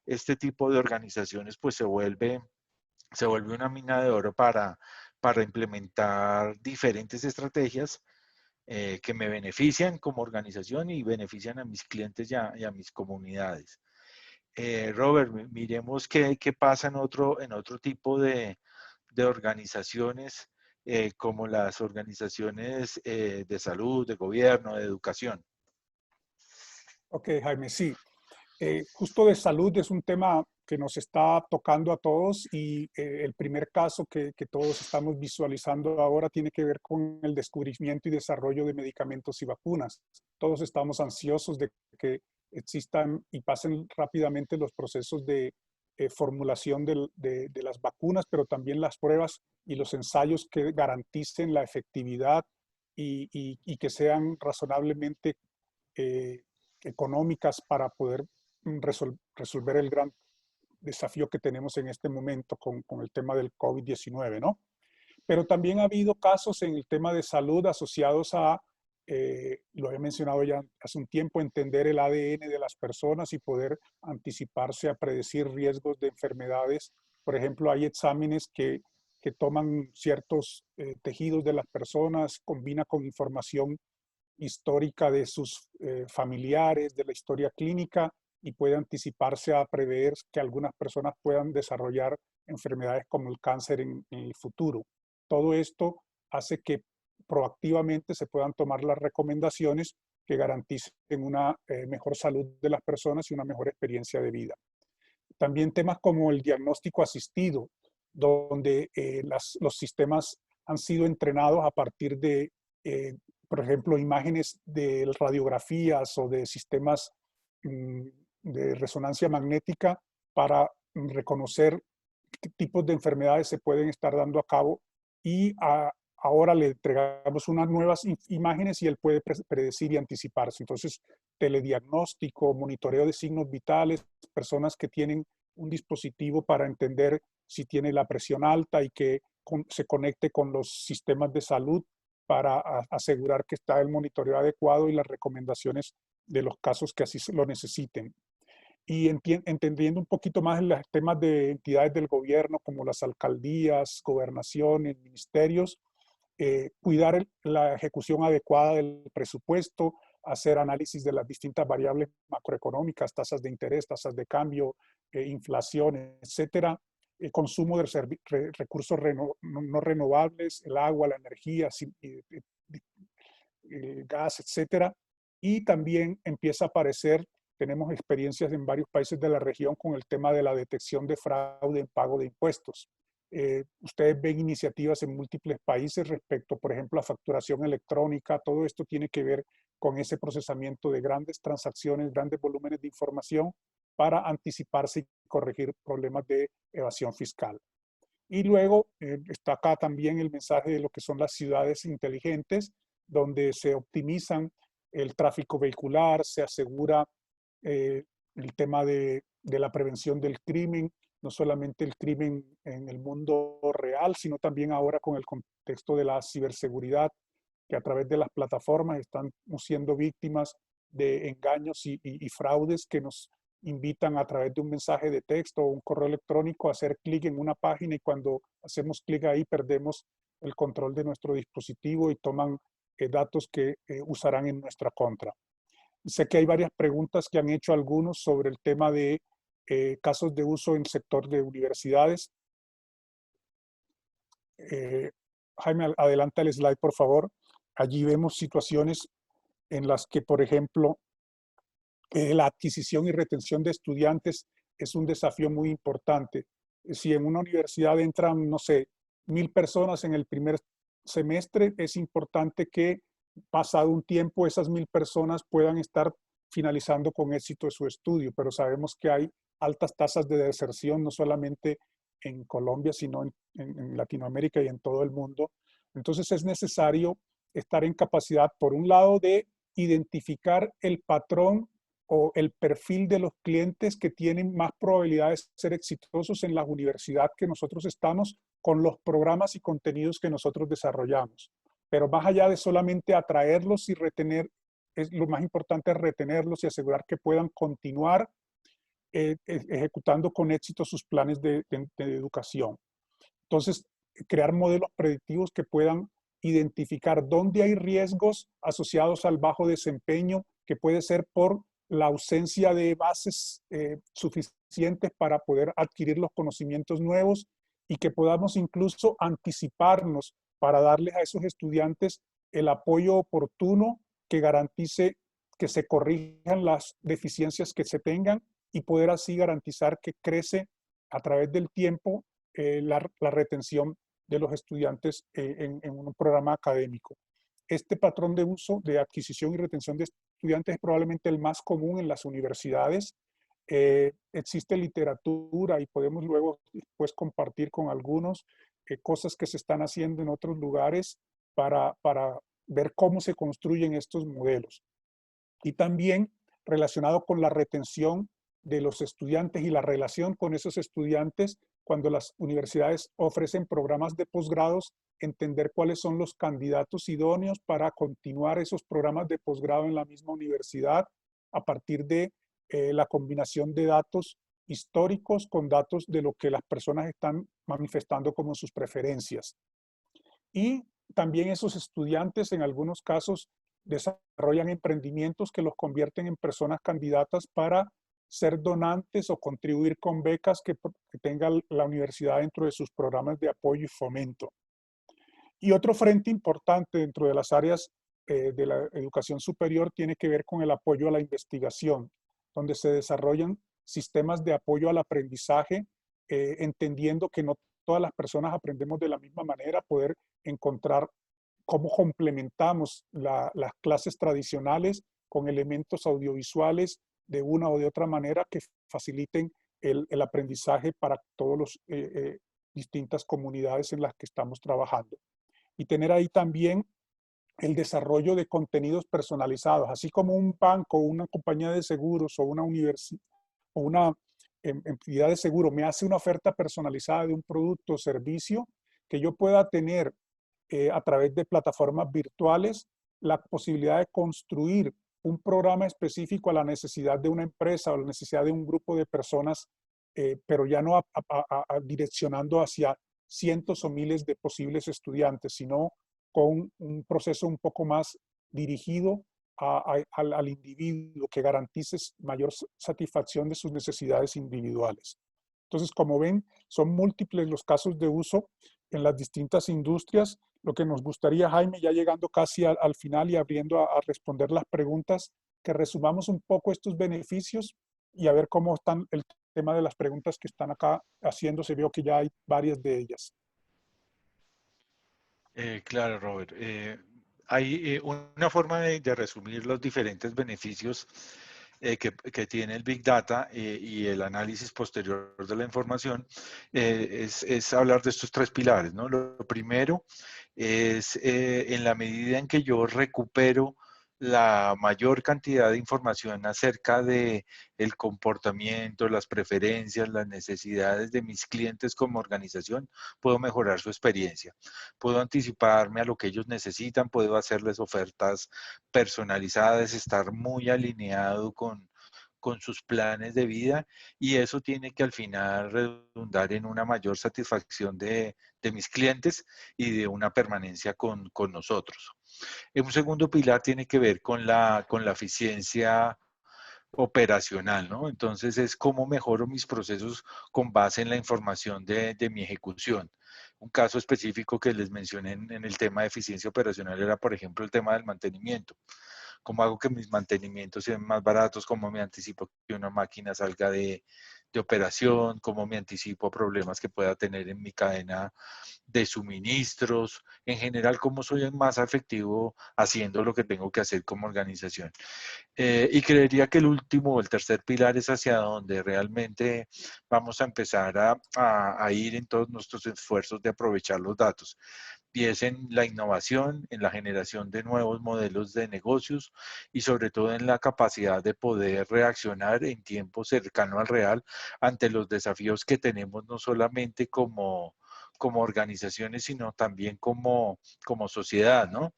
este tipo de organizaciones pues se vuelve una mina de oro para implementar diferentes estrategias que me benefician como organización y benefician a mis clientes y a mis comunidades. Robert, miremos qué pasa en otro tipo de organizaciones, como las organizaciones de salud, de gobierno, de educación. Ok, Jaime, sí. Justo de salud es un tema que nos está tocando a todos y el primer caso que todos estamos visualizando ahora tiene que ver con el descubrimiento y desarrollo de medicamentos y vacunas. Todos estamos ansiosos de que existan y pasen rápidamente los procesos de formulación de las vacunas, pero también las pruebas y los ensayos que garanticen la efectividad y que sean razonablemente eh, económicas para poder resolver el gran desafío que tenemos en este momento con el tema del COVID-19, ¿no? Pero también ha habido casos en el tema de salud asociados a, lo he mencionado ya hace un tiempo, entender el ADN de las personas y poder anticiparse a predecir riesgos de enfermedades. Por ejemplo, hay exámenes que toman ciertos tejidos de las personas, combina con información histórica de sus familiares, de la historia clínica y puede anticiparse a prever que algunas personas puedan desarrollar enfermedades como el cáncer en el futuro. Todo esto hace que proactivamente se puedan tomar las recomendaciones que garanticen una mejor salud de las personas y una mejor experiencia de vida. También temas como el diagnóstico asistido, donde los sistemas han sido entrenados a partir de, por ejemplo, imágenes de radiografías o de sistemas mm, de resonancia magnética para reconocer qué tipos de enfermedades se pueden estar dando a cabo y ahora le entregamos unas nuevas imágenes y él puede predecir y anticiparse. Entonces, telediagnóstico, monitoreo de signos vitales, personas que tienen un dispositivo para entender si tiene la presión alta y que se conecte con los sistemas de salud para asegurar que está el monitoreo adecuado y las recomendaciones de los casos que así lo necesiten. Y entendiendo un poquito más en los temas de entidades del gobierno como las alcaldías, gobernaciones, ministerios, cuidar la ejecución adecuada del presupuesto, hacer análisis de las distintas variables macroeconómicas, tasas de interés, tasas de cambio, inflación, etcétera, consumo de recursos no renovables, el agua, la energía, el gas, etcétera. Y también empieza a aparecer, tenemos experiencias en varios países de la región con el tema de la detección de fraude en pago de impuestos. Ustedes ven iniciativas en múltiples países respecto, por ejemplo, a facturación electrónica. Todo esto tiene que ver con ese procesamiento de grandes transacciones, grandes volúmenes de información para anticiparse y corregir problemas de evasión fiscal. Y luego está acá también el mensaje de lo que son las ciudades inteligentes, donde se optimizan el tráfico vehicular, se asegura el tema de la prevención del crimen, no solamente el crimen en el mundo real, sino también ahora con el contexto de la ciberseguridad, que a través de las plataformas están siendo víctimas de engaños y fraudes que nos invitan a través de un mensaje de texto o un correo electrónico a hacer clic en una página y cuando hacemos clic ahí perdemos el control de nuestro dispositivo y toman datos que usarán en nuestra contra. Sé que hay varias preguntas que han hecho algunos sobre el tema de casos de uso en el sector de universidades. Jaime, adelanta el slide, por favor. Allí vemos situaciones en las que, por ejemplo, la adquisición y retención de estudiantes es un desafío muy importante. Si en una universidad entran, no sé, 1000 personas en el primer semestre, es importante que pasado un tiempo esas 1000 personas puedan estar finalizando con éxito su estudio, pero sabemos que hay altas tasas de deserción, no solamente en Colombia, sino en Latinoamérica y en todo el mundo. Entonces es necesario estar en capacidad, por un lado, de identificar el patrón o el perfil de los clientes que tienen más probabilidades de ser exitosos en la universidad que nosotros estamos con los programas y contenidos que nosotros desarrollamos. Pero más allá de solamente atraerlos y retener, lo más importante es retenerlos y asegurar que puedan continuar ejecutando con éxito sus planes de educación. Entonces, crear modelos predictivos que puedan identificar dónde hay riesgos asociados al bajo desempeño, que puede ser por la ausencia de bases suficientes para poder adquirir los conocimientos nuevos, y que podamos incluso anticiparnos para darles a esos estudiantes el apoyo oportuno que garantice que se corrijan las deficiencias que se tengan, y poder así garantizar que crece a través del tiempo la retención de los estudiantes en un programa académico. Este patrón de uso de adquisición y retención de estudiantes es probablemente el más común en las universidades. Existe literatura y podemos luego después compartir con algunos cosas que se están haciendo en otros lugares para ver cómo se construyen estos modelos. Y también relacionado con la retención de los estudiantes y la relación con esos estudiantes, cuando las universidades ofrecen programas de posgrados, entender cuáles son los candidatos idóneos para continuar esos programas de posgrado en la misma universidad a partir de la combinación de datos históricos con datos de lo que las personas están manifestando como sus preferencias. Y también esos estudiantes en algunos casos desarrollan emprendimientos que los convierten en personas candidatas para ser donantes o contribuir con becas que tenga la universidad dentro de sus programas de apoyo y fomento. Y otro frente importante dentro de las áreas de la educación superior tiene que ver con el apoyo a la investigación, donde se desarrollan sistemas de apoyo al aprendizaje, entendiendo que no todas las personas aprendemos de la misma manera, poder encontrar cómo complementamos las clases tradicionales con elementos audiovisuales de una o de otra manera que faciliten el aprendizaje para todas las distintas comunidades en las que estamos trabajando. Y tener ahí también el desarrollo de contenidos personalizados, así como un banco, una compañía de seguros o una universidad o una entidad de seguro me hace una oferta personalizada de un producto o servicio, que yo pueda tener a través de plataformas virtuales la posibilidad de construir un programa específico a la necesidad de una empresa o a la necesidad de un grupo de personas, pero ya no direccionando hacia cientos o miles de posibles estudiantes, sino con un proceso un poco más dirigido al individuo, que garantice mayor satisfacción de sus necesidades individuales. Entonces, como ven, son múltiples los casos de uso en las distintas industrias. Lo que nos gustaría, Jaime, ya llegando casi al final y abriendo a responder las preguntas, que resumamos un poco estos beneficios y a ver cómo están el tema de las preguntas que están acá haciéndose. Veo que ya hay varias de ellas. Claro, Robert. Hay una forma de resumir los diferentes beneficios que tiene el Big Data y el análisis posterior de la información, es hablar de estos tres pilares, ¿no? Lo primero es en la medida en que yo recupero la mayor cantidad de información acerca de el comportamiento, las preferencias, las necesidades de mis clientes como organización, puedo mejorar su experiencia. Puedo anticiparme a lo que ellos necesitan, puedo hacerles ofertas personalizadas, estar muy alineado con sus planes de vida, y eso tiene que al final redundar en una mayor satisfacción de mis clientes y de una permanencia con nosotros. Un segundo pilar tiene que ver con la eficiencia operacional, ¿no? Entonces es cómo mejoro mis procesos con base en la información de mi ejecución. Un caso específico que les mencioné en el tema de eficiencia operacional era, por ejemplo, el tema del mantenimiento. ¿Cómo hago que mis mantenimientos sean más baratos? ¿Cómo me anticipo que una máquina salga de operación? ¿Cómo me anticipo a problemas que pueda tener en mi cadena de suministros? En general, ¿cómo soy más efectivo haciendo lo que tengo que hacer como organización? Y creería que el último, el tercer pilar es hacia donde realmente vamos a empezar a ir en todos nuestros esfuerzos de aprovechar los datos. Y es en la innovación, en la generación de nuevos modelos de negocios y sobre todo en la capacidad de poder reaccionar en tiempo cercano al real ante los desafíos que tenemos no solamente como organizaciones, sino también como sociedad, ¿no?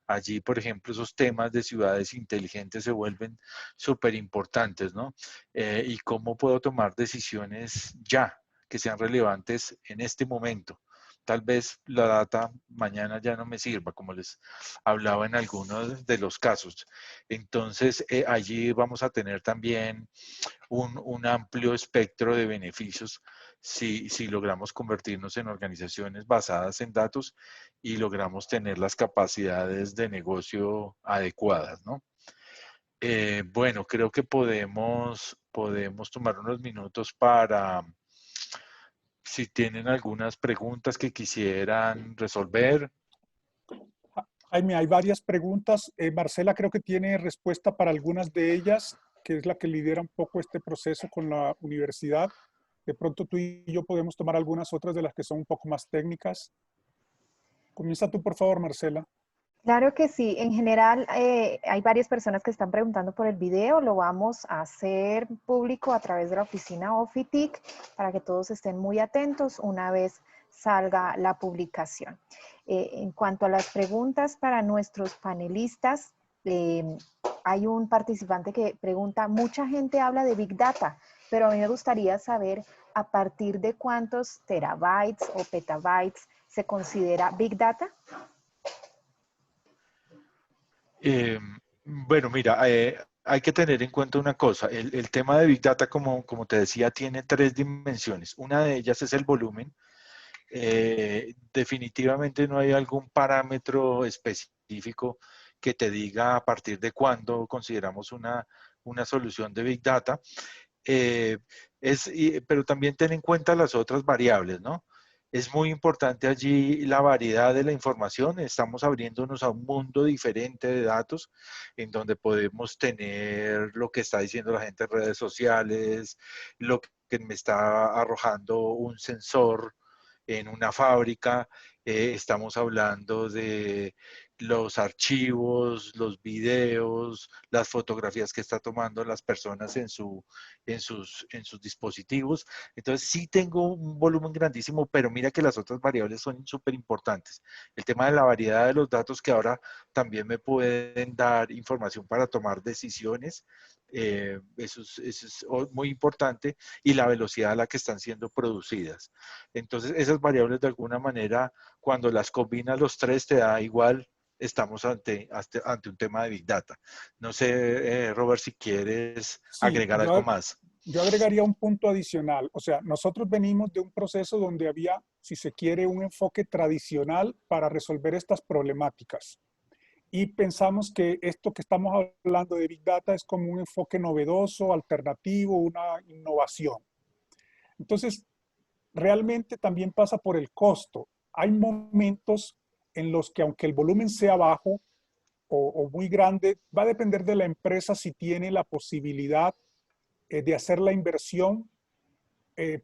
Allí, por ejemplo, esos temas de ciudades inteligentes se vuelven súper importantes, ¿no? Y cómo puedo tomar decisiones ya que sean relevantes en este momento tal vez la data mañana ya no me sirva, como les hablaba en algunos de los casos. Entonces, allí vamos a tener también un amplio espectro de beneficios si logramos convertirnos en organizaciones basadas en datos y logramos tener las capacidades de negocio adecuadas, ¿no? Bueno, creo que podemos tomar unos minutos para, si tienen algunas preguntas que quisieran resolver. Jaime, hay varias preguntas. Marcela creo que tiene respuesta para algunas de ellas, que es la que lidera un poco este proceso con la universidad. De pronto tú y yo podemos tomar algunas otras de las que son un poco más técnicas. Comienza tú, por favor, Marcela. Claro que sí. En general, hay varias personas que están preguntando por el video. Lo vamos a hacer público a través de la oficina OFITIC para que todos estén muy atentos una vez salga la publicación. En cuanto a las preguntas para nuestros panelistas, hay un participante que pregunta, mucha gente habla de Big Data, pero a mí me gustaría saber a partir de cuántos terabytes o petabytes se considera Big Data. Bueno, mira, hay que tener en cuenta una cosa. El tema de Big Data, como te decía, tiene tres dimensiones. Una de ellas es el volumen. Definitivamente no hay algún parámetro específico que te diga a partir de cuándo consideramos una solución de Big Data. Pero también ten en cuenta las otras variables, ¿no? Es muy importante allí la variedad de la información. Estamos abriéndonos a un mundo diferente de datos en donde podemos tener lo que está diciendo la gente en redes sociales, lo que me está arrojando un sensor en una fábrica. Estamos hablando de los archivos, los videos, las fotografías que está tomando las personas en sus dispositivos. Entonces sí tengo un volumen grandísimo, pero mira que las otras variables son súper importantes. El tema de la variedad de los datos que ahora también me pueden dar información para tomar decisiones, eso es muy importante, y la velocidad a la que están siendo producidas. Entonces esas variables de alguna manera, cuando las combinas los tres, te da igual. Estamos ante un tema de Big Data. No sé, Robert, si quieres Sí, agregar algo más. yo agregaría un punto adicional. O sea, nosotros venimos de un proceso donde había, si se quiere, un enfoque tradicional para resolver estas problemáticas. Y pensamos que esto que estamos hablando de Big Data es como un enfoque novedoso, alternativo, una innovación. Entonces, realmente también pasa por el costo. Hay momentos en los que aunque el volumen sea bajo o muy grande, va a depender de la empresa si tiene la posibilidad de hacer la inversión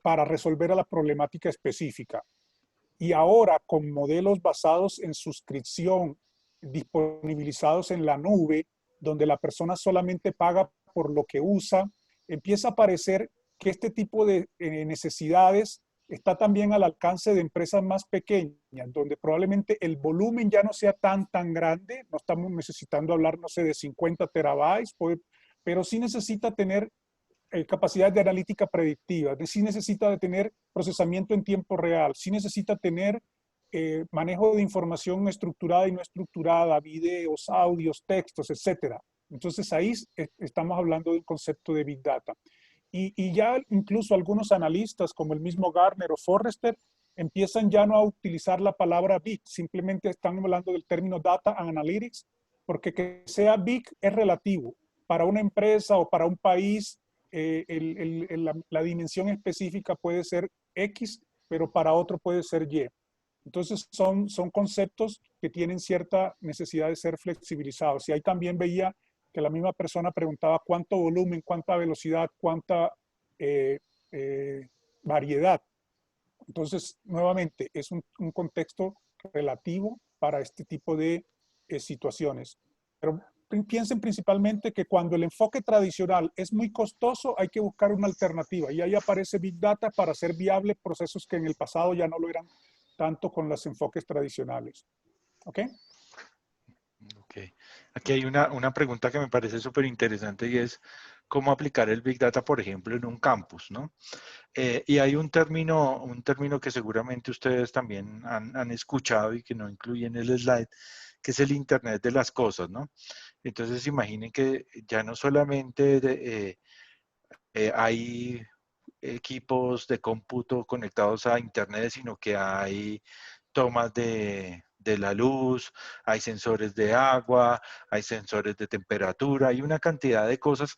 para resolver a la problemática específica. Y ahora con modelos basados en suscripción, disponibilizados en la nube, donde la persona solamente paga por lo que usa, empieza a parecer que este tipo de necesidades está también al alcance de empresas más pequeñas, donde probablemente el volumen ya no sea tan grande, no estamos necesitando hablar, no sé, de 50 terabytes, pero sí necesita tener capacidad de analítica predictiva, sí necesita de tener procesamiento en tiempo real, sí necesita tener manejo de información estructurada y no estructurada, videos, audios, textos, etcétera. Entonces ahí estamos hablando del concepto de Big Data. Y ya incluso algunos analistas como el mismo Gartner o Forrester empiezan ya no a utilizar la palabra Big, simplemente están hablando del término Data Analytics, porque que sea Big es relativo. Para una empresa o para un país la dimensión específica puede ser X, pero para otro puede ser Y. Entonces son conceptos que tienen cierta necesidad de ser flexibilizados. Y ahí también veía que la misma persona preguntaba cuánto volumen, cuánta velocidad, cuánta eh, eh, variedad. Entonces, nuevamente, es un contexto relativo para este tipo de situaciones. Pero piensen principalmente que cuando el enfoque tradicional es muy costoso, hay que buscar una alternativa. Y ahí aparece Big Data para hacer viables procesos que en el pasado ya no lo eran tanto con los enfoques tradicionales. ¿Ok? Ok. Aquí hay una pregunta que me parece súper interesante y es, cómo aplicar el Big Data, por ejemplo, en un campus, ¿no? Y hay un término que seguramente ustedes también han escuchado y que no incluye en el slide, que es el Internet de las cosas, ¿no? Entonces imaginen que ya no solamente hay equipos de cómputo conectados a Internet, sino que hay tomas de la luz, hay sensores de agua, hay sensores de temperatura, hay una cantidad de cosas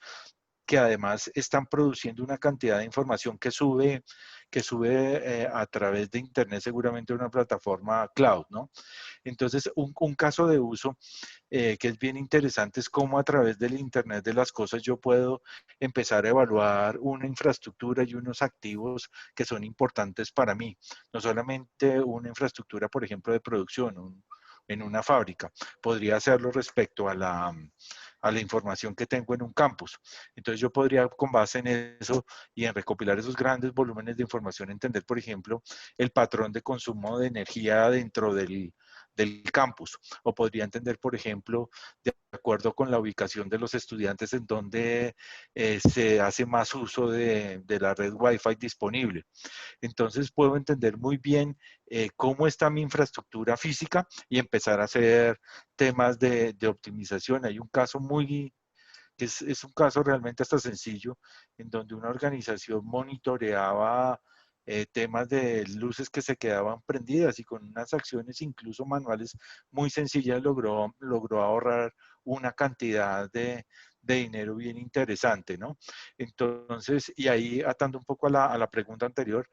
que además están produciendo una cantidad de información que sube a través de Internet, seguramente una plataforma cloud, ¿no? Entonces, un caso de uso que es bien interesante es cómo a través del Internet de las cosas yo puedo empezar a evaluar una infraestructura y unos activos que son importantes para mí. No solamente una infraestructura, por ejemplo, de producción, en una fábrica. Podría hacerlo respecto a la información que tengo en un campus. Entonces yo podría, con base en eso y en recopilar esos grandes volúmenes de información, entender, por ejemplo, el patrón de consumo de energía dentro del campus. O podría entender, por ejemplo, de acuerdo con la ubicación de los estudiantes en donde se hace más uso de la red Wi-Fi disponible. Entonces puedo entender muy bien cómo está mi infraestructura física y empezar a hacer temas de optimización. Hay un caso es un caso realmente hasta sencillo, en donde una organización monitoreaba temas de luces que se quedaban prendidas y con unas acciones incluso manuales muy sencillas logró ahorrar una cantidad de dinero bien interesante, ¿no? Entonces, y ahí atando un poco a la pregunta anterior,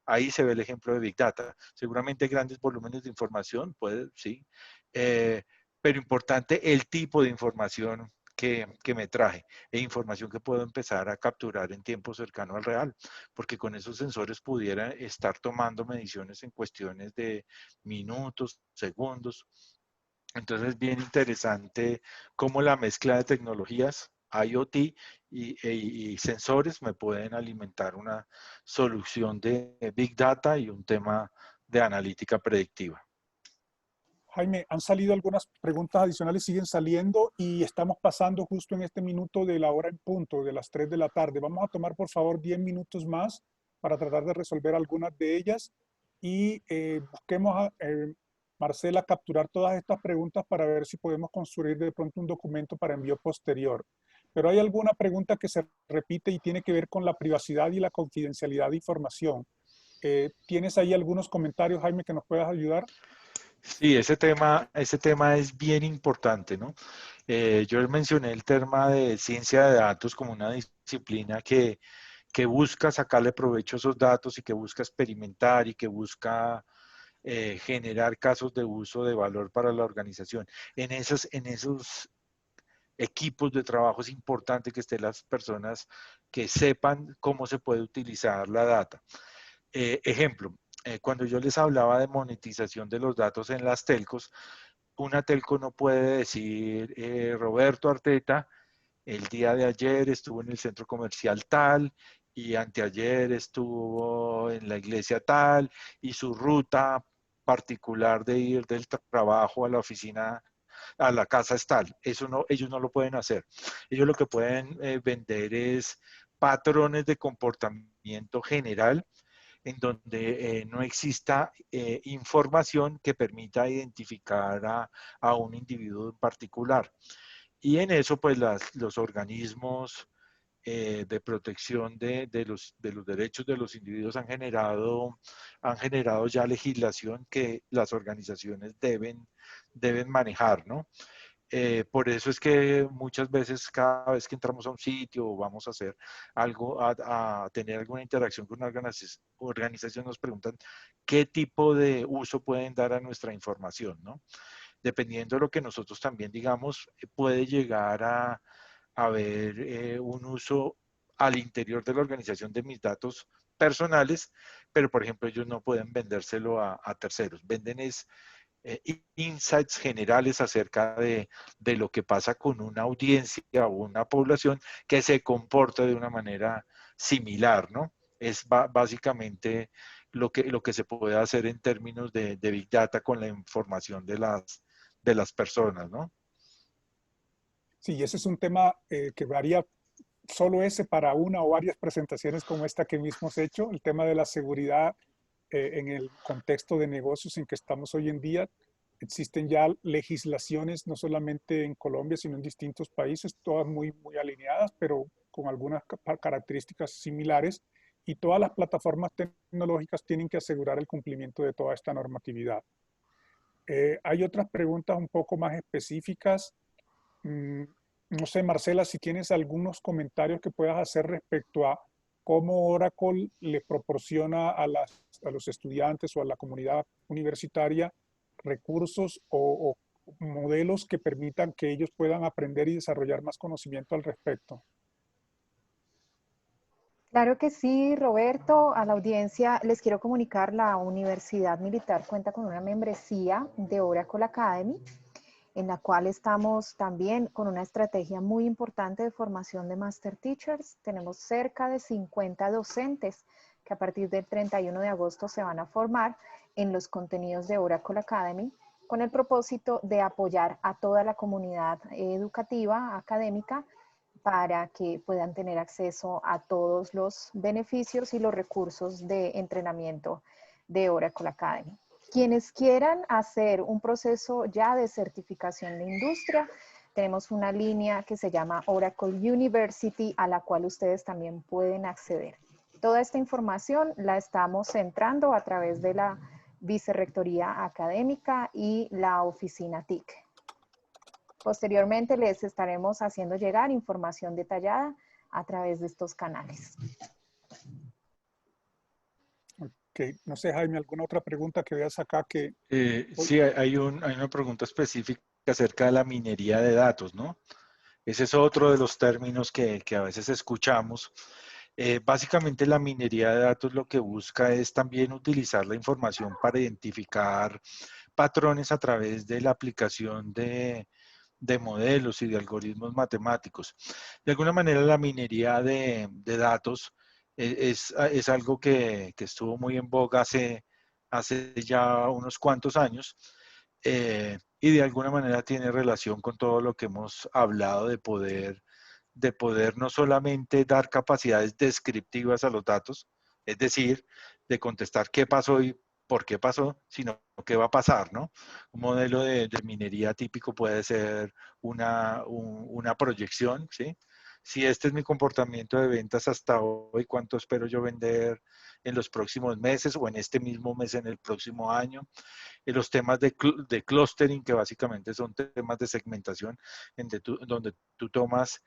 ahí se ve el ejemplo de Big Data. Seguramente grandes volúmenes de información, puede, sí, pero importante el tipo de información que me traje e información que puedo empezar a capturar en tiempo cercano al real, porque con esos sensores pudiera estar tomando mediciones en cuestiones de minutos, segundos. Entonces es bien interesante cómo la mezcla de tecnologías IoT y sensores me pueden alimentar una solución de Big Data y un tema de analítica predictiva. Jaime, han salido algunas preguntas adicionales, siguen saliendo y estamos pasando justo en este minuto de la hora en punto, de las 3 de la tarde. Vamos a tomar, por favor, 10 minutos más para tratar de resolver algunas de ellas y busquemos, Marcela, capturar todas estas preguntas para ver si podemos construir de pronto un documento para envío posterior. Pero hay alguna pregunta que se repite y tiene que ver con la privacidad y la confidencialidad de información. ¿Tienes ahí algunos comentarios, Jaime, que nos puedas ayudar? Sí, ese tema es bien importante, ¿no? Yo mencioné el tema de ciencia de datos como una disciplina que busca sacarle provecho a esos datos y que busca experimentar y que busca generar casos de uso de valor para la organización. En esos equipos de trabajo es importante que estén las personas que sepan cómo se puede utilizar la data. Ejemplo, cuando yo les hablaba de monetización de los datos en las telcos, una telco no puede decir, Roberto Arteta, el día de ayer estuvo en el centro comercial tal y anteayer estuvo en la iglesia tal y su ruta particular de ir del trabajo a la oficina, a la casa es tal. Eso no, ellos no lo pueden hacer. Ellos lo que pueden vender es patrones de comportamiento general en donde no exista información que permita identificar a un individuo en particular. Y en eso, pues los organismos de protección de los derechos de los individuos han generado ya legislación que las organizaciones deben manejar, ¿no? Por eso es que muchas veces, cada vez que entramos a un sitio o vamos a hacer algo, a tener alguna interacción con una organización, nos preguntan qué tipo de uso pueden dar a nuestra información, ¿no? Dependiendo de lo que nosotros también digamos, puede llegar a haber un uso al interior de la organización de mis datos personales, pero por ejemplo ellos no pueden vendérselo a terceros. Venden es insights generales acerca de lo que pasa con una audiencia o una población que se comporta de una manera similar, ¿no? Es básicamente lo que se puede hacer en términos de Big Data con la información de las personas, ¿no? Sí, ese es un tema que varía solo ese para una o varias presentaciones como esta que mismo hemos hecho, el tema de la seguridad en el contexto de negocios en que estamos hoy en día. Existen ya legislaciones, no solamente en Colombia, sino en distintos países, todas muy alineadas, pero con algunas características similares, y todas las plataformas tecnológicas tienen que asegurar el cumplimiento de toda esta normatividad. Hay otras preguntas un poco más específicas. No sé, Marcela, si tienes algunos comentarios que puedas hacer respecto a cómo Oracle le proporciona a los estudiantes o a la comunidad universitaria recursos o modelos que permitan que ellos puedan aprender y desarrollar más conocimiento al respecto. Claro que sí, Roberto. A la audiencia les quiero comunicar, la Universidad Militar cuenta con una membresía de Oracle Academy, en la cual estamos también con una estrategia muy importante de formación de Master Teachers. Tenemos cerca de 50 docentes que a partir del 31 de agosto se van a formar en los contenidos de Oracle Academy, con el propósito de apoyar a toda la comunidad educativa, académica, para que puedan tener acceso a todos los beneficios y los recursos de entrenamiento de Oracle Academy. Quienes quieran hacer un proceso ya de certificación de industria, tenemos una línea que se llama Oracle University, a la cual ustedes también pueden acceder. Toda esta información la estamos centrando a través de la Vicerrectoría Académica y la Oficina TIC. Posteriormente les estaremos haciendo llegar información detallada a través de estos canales. Ok, no sé, Jaime, ¿alguna otra pregunta que veas acá que... Sí, hay una pregunta específica acerca de la minería de datos, ¿no? Ese es otro de los términos que a veces escuchamos. Básicamente la minería de datos lo que busca es también utilizar la información para identificar patrones a través de la aplicación de modelos y de algoritmos matemáticos. De alguna manera la minería de datos es algo que estuvo muy en boga hace ya unos cuantos años, y de alguna manera tiene relación con todo lo que hemos hablado de poder no solamente dar capacidades descriptivas a los datos, es decir, de contestar qué pasó y por qué pasó, sino qué va a pasar, ¿no? Un modelo de minería típico puede ser una proyección, ¿sí? Si este es mi comportamiento de ventas hasta hoy, ¿cuánto espero yo vender en los próximos meses o en este mismo mes en el próximo año? Los temas de clustering, que básicamente son temas de segmentación, donde tú tomas,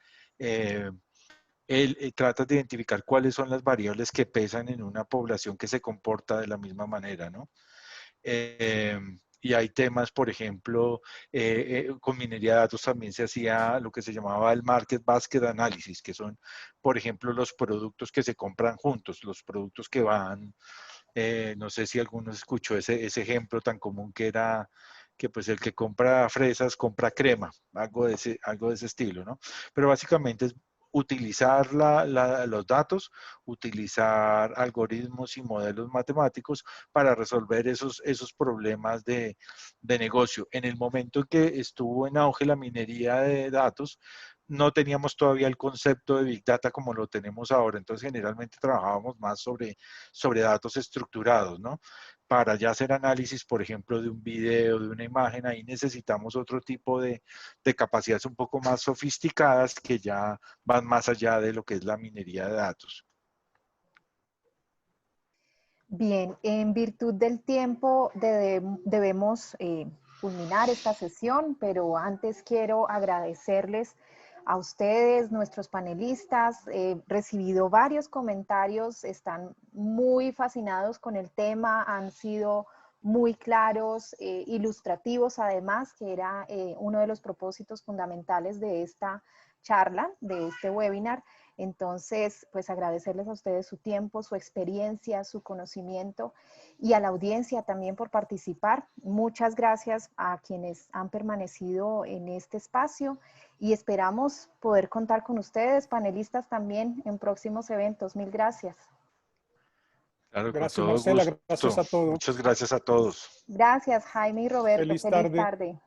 tratas de identificar cuáles son las variables que pesan en una población que se comporta de la misma manera, ¿no? Y hay temas, por ejemplo, con minería de datos también se hacía lo que se llamaba el Market Basket Analysis, que son, por ejemplo, los productos que se compran juntos, los productos que van, no sé si alguno escuchó ese ejemplo tan común que era que pues el que compra fresas compra crema, algo de ese estilo, ¿no? Pero básicamente es utilizar los datos, utilizar algoritmos y modelos matemáticos para resolver esos problemas de negocio. En el momento en que estuvo en auge la minería de datos, no teníamos todavía el concepto de Big Data como lo tenemos ahora. Entonces, generalmente trabajábamos más sobre datos estructurados, ¿no? Para ya hacer análisis, por ejemplo, de un video, de una imagen, ahí necesitamos otro tipo de capacidades un poco más sofisticadas que ya van más allá de lo que es la minería de datos. Bien, en virtud del tiempo debemos culminar esta sesión, pero antes quiero agradecerles a ustedes, nuestros panelistas. He recibido varios comentarios, están muy fascinados con el tema, han sido muy claros, ilustrativos además, que era uno de los propósitos fundamentales de esta charla, de este webinar. Entonces, pues agradecerles a ustedes su tiempo, su experiencia, su conocimiento, y a la audiencia también por participar. Muchas gracias a quienes han permanecido en este espacio y esperamos poder contar con ustedes, panelistas, también en próximos eventos. Mil gracias. Claro, con Gracias, todo Marcela. gusto. Gracias a todos. Muchas gracias a todos. Gracias, Jaime y Roberto. Feliz Feliz tarde. tarde.